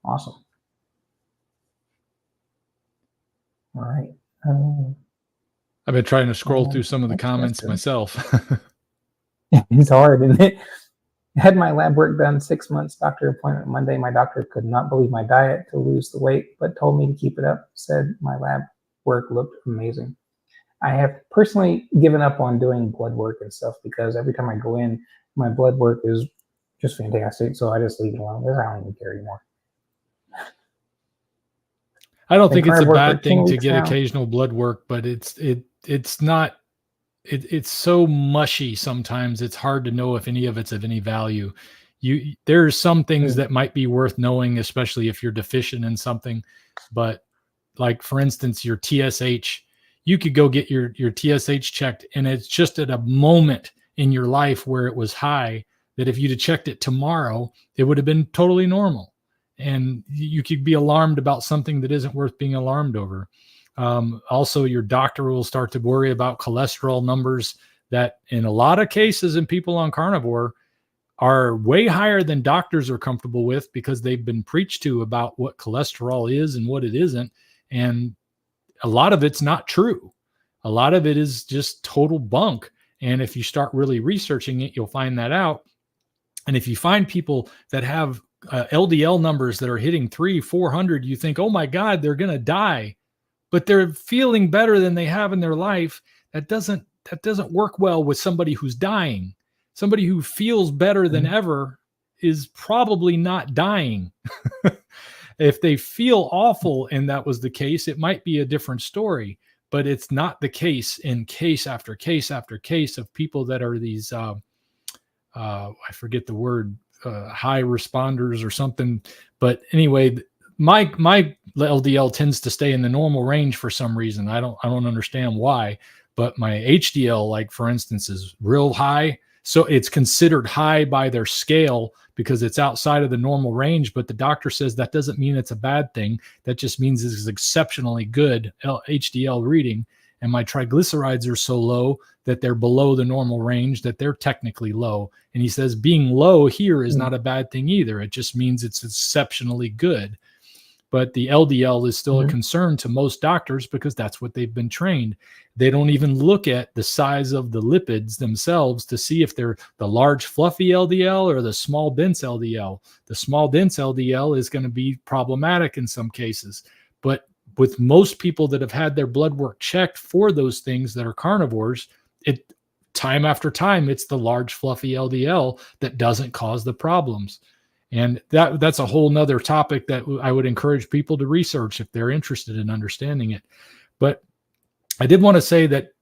Awesome. All right. I've been trying to scroll through some of the comments myself. It's hard, isn't it? I had my lab work done 6 months, doctor appointment Monday. My doctor could not believe my diet to lose the weight, but told me to keep it up. Said my lab work looked amazing. I have personally given up on doing blood work and stuff because every time I go in, my blood work is just fantastic. So I just leave it alone. I don't even care anymore. I don't think it's a bad thing to get occasional blood work, but it's not. It's so mushy sometimes. It's hard to know if any of it's of any value. There's some things that might be worth knowing, especially if you're deficient in something. But like, for instance, your TSH, you could go get your TSH checked, and it's just at a moment in your life where it was high that if you'd have checked it tomorrow, it would have been totally normal. And you could be alarmed about something that isn't worth being alarmed over. Also, your doctor will start to worry about cholesterol numbers that in a lot of cases in people on carnivore are way higher than doctors are comfortable with, because they've been preached to about what cholesterol is and what it isn't. And a lot of it's not true. A lot of it is just total bunk. And if you start really researching it, you'll find that out. And if you find people that have LDL numbers that are hitting 300-400, you think, oh my God, they're going to die. But they're feeling better than they have in their life. That doesn't work well with somebody who's dying. Somebody who feels better than ever is probably not dying. If they feel awful and that was the case, it might be a different story. But it's not the case in case after case after case of people that are these, I forget the word, high responders or something. But anyway, my LDL tends to stay in the normal range for some reason. I don't understand why, but my HDL, like for instance, is real high. So it's considered high by their scale because it's outside of the normal range. But the doctor says that doesn't mean it's a bad thing. That just means it's exceptionally good HDL reading. And my triglycerides are so low that they're below the normal range, that they're technically low. And he says being low here is not a bad thing either. It just means it's exceptionally good. But the LDL is still a concern to most doctors because that's what they've been trained. They don't even look at the size of the lipids themselves to see if they're the large fluffy LDL or the small dense LDL. The small dense LDL is going to be problematic in some cases. But with most people that have had their blood work checked for those things that are carnivores, time after time, it's the large fluffy LDL that doesn't cause the problems. And that's a whole nother topic that I would encourage people to research if they're interested in understanding it. But I did want to say that,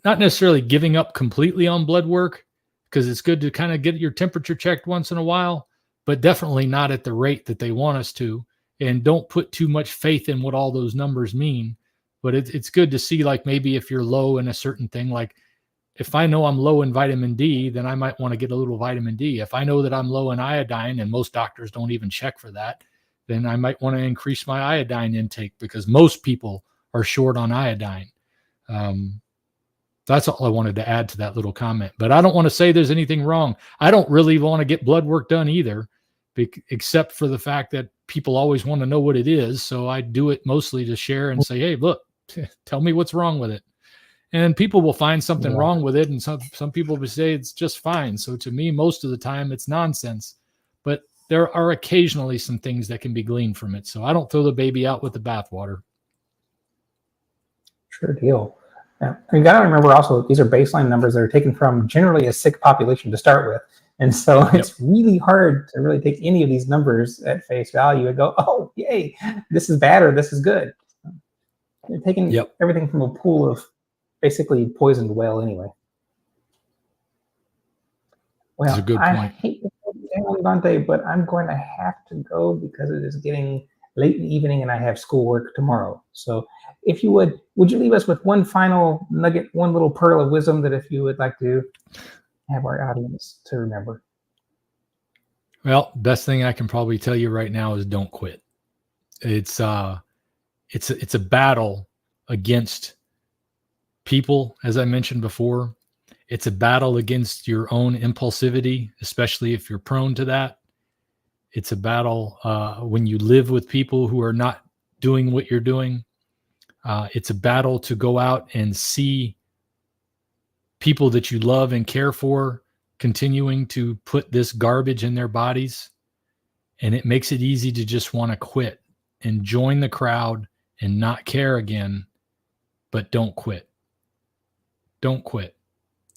not necessarily giving up completely on blood work, because it's good to kind of get your temperature checked once in a while, but definitely not at the rate that they want us to. And don't put too much faith in what all those numbers mean. But it's good to see, like, maybe if you're low in a certain thing, like if I know I'm low in vitamin D, then I might want to get a little vitamin D. If I know that I'm low in iodine, and most doctors don't even check for that, then I might want to increase my iodine intake, because most people are short on iodine. That's all I wanted to add to that little comment. But I don't want to say there's anything wrong. I don't really want to get blood work done either, except for the fact that people always want to know what it is. So I do it mostly to share and say, hey, look, tell me what's wrong with it. And people will find something wrong with it. And some people will say it's just fine. So to me, most of the time it's nonsense. But there are occasionally some things that can be gleaned from it. So I don't throw the baby out with the bathwater. Sure deal. Yeah. You got to remember also, these are baseline numbers that are taken from generally a sick population to start with. And so it's really hard to really take any of these numbers at face value and go, oh, yay, this is bad or this is good. You're taking everything from a pool of basically poisoned well anyway. Well, that's a good point. I hate to put you down, Dante, but I'm going to have to go because it is getting late in the evening and I have schoolwork tomorrow. So if you would you leave us with one final nugget, one little pearl of wisdom that if you would like to have our audience to remember? Well, best thing I can probably tell you right now is don't quit. It's a battle against people, as I mentioned before. It's a battle against your own impulsivity, especially if you're prone to that. It's a battle when you live with people who are not doing what you're doing. It's a battle to go out and see people that you love and care for continuing to put this garbage in their bodies. And it makes it easy to just want to quit and join the crowd and not care again. But don't quit. Don't quit.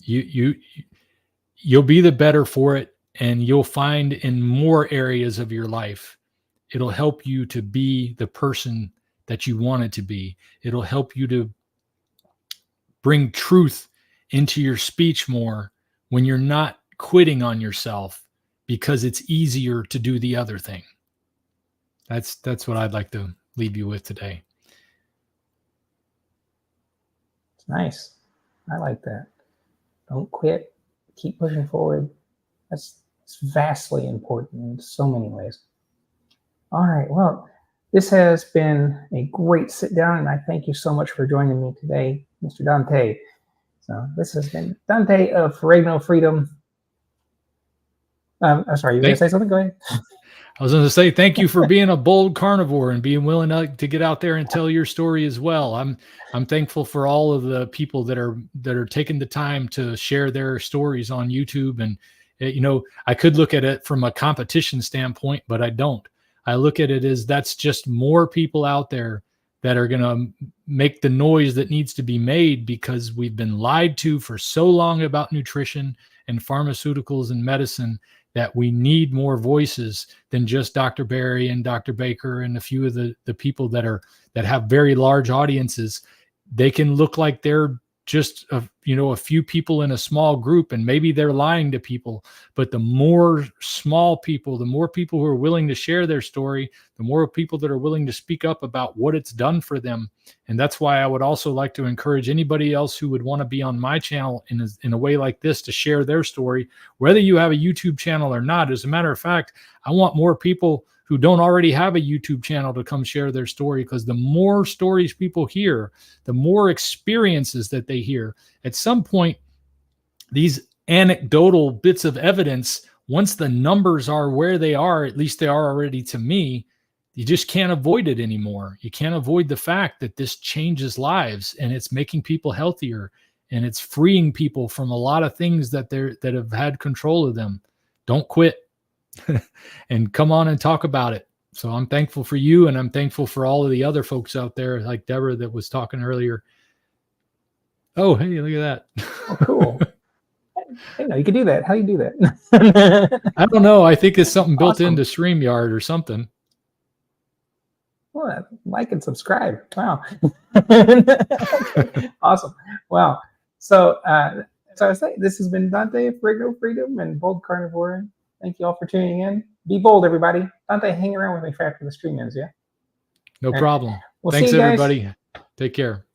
You'll be the better for it, and you'll find in more areas of your life, it'll help you to be the person that you wanted to be. It'll help you to bring truth into your speech more when you're not quitting on yourself because it's easier to do the other thing. That's what I'd like to leave you with today. It's nice. I like that. Don't quit. Keep pushing forward. It's vastly important in so many ways. All right. Well, this has been a great sit down, and I thank you so much for joining me today, Mr. Dante. So this has been Dante of Ferrigno Freedom. I'm sorry, you were going to say something? Go ahead. I was going to say thank you for being a bold carnivore and being willing to get out there and tell your story as well. I'm thankful for all of the people that are taking the time to share their stories on YouTube. And I could look at it from a competition standpoint, but I don't. I look at it as that's just more people out there that are going to make the noise that needs to be made, because we've been lied to for so long about nutrition and pharmaceuticals and medicine that we need more voices than just Dr. Berry and Dr. Baker and a few of the people that have very large audiences. They can look like they're just a few people in a small group, and maybe they're lying to people. But the more small people, the more people who are willing to share their story, the more people that are willing to speak up about what it's done for them. And that's why I would also like to encourage anybody else who would want to be on my channel in a way like this to share their story, whether you have a YouTube channel or not. As a matter of fact, I want more people who don't already have a YouTube channel to come share their story, because the more stories people hear, the more experiences that they hear. At some point, these anecdotal bits of evidence, once the numbers are where they are, at least they are already to me, you just can't avoid it anymore. You can't avoid the fact that this changes lives, and it's making people healthier, and it's freeing people from a lot of things that have had control of them. Don't quit. And come on and talk about it. So I'm thankful for you, and I'm thankful for all of the other folks out there like Deborah that was talking earlier. Oh, hey, look at that. Oh, cool. Hey, no, you can do that. How do you do that? I don't know. I think it's something built into StreamYard or something. Well, like and subscribe. Wow. Awesome. Wow. So, so I was saying, this has been Dante Ferrigno, Freedom, and Bold Carnivore. Thank you all for tuning in. Be bold, everybody. Dante, hang around with me for after the stream ends, yeah? No problem. We'll Thanks, see you guys. everybody. Take care.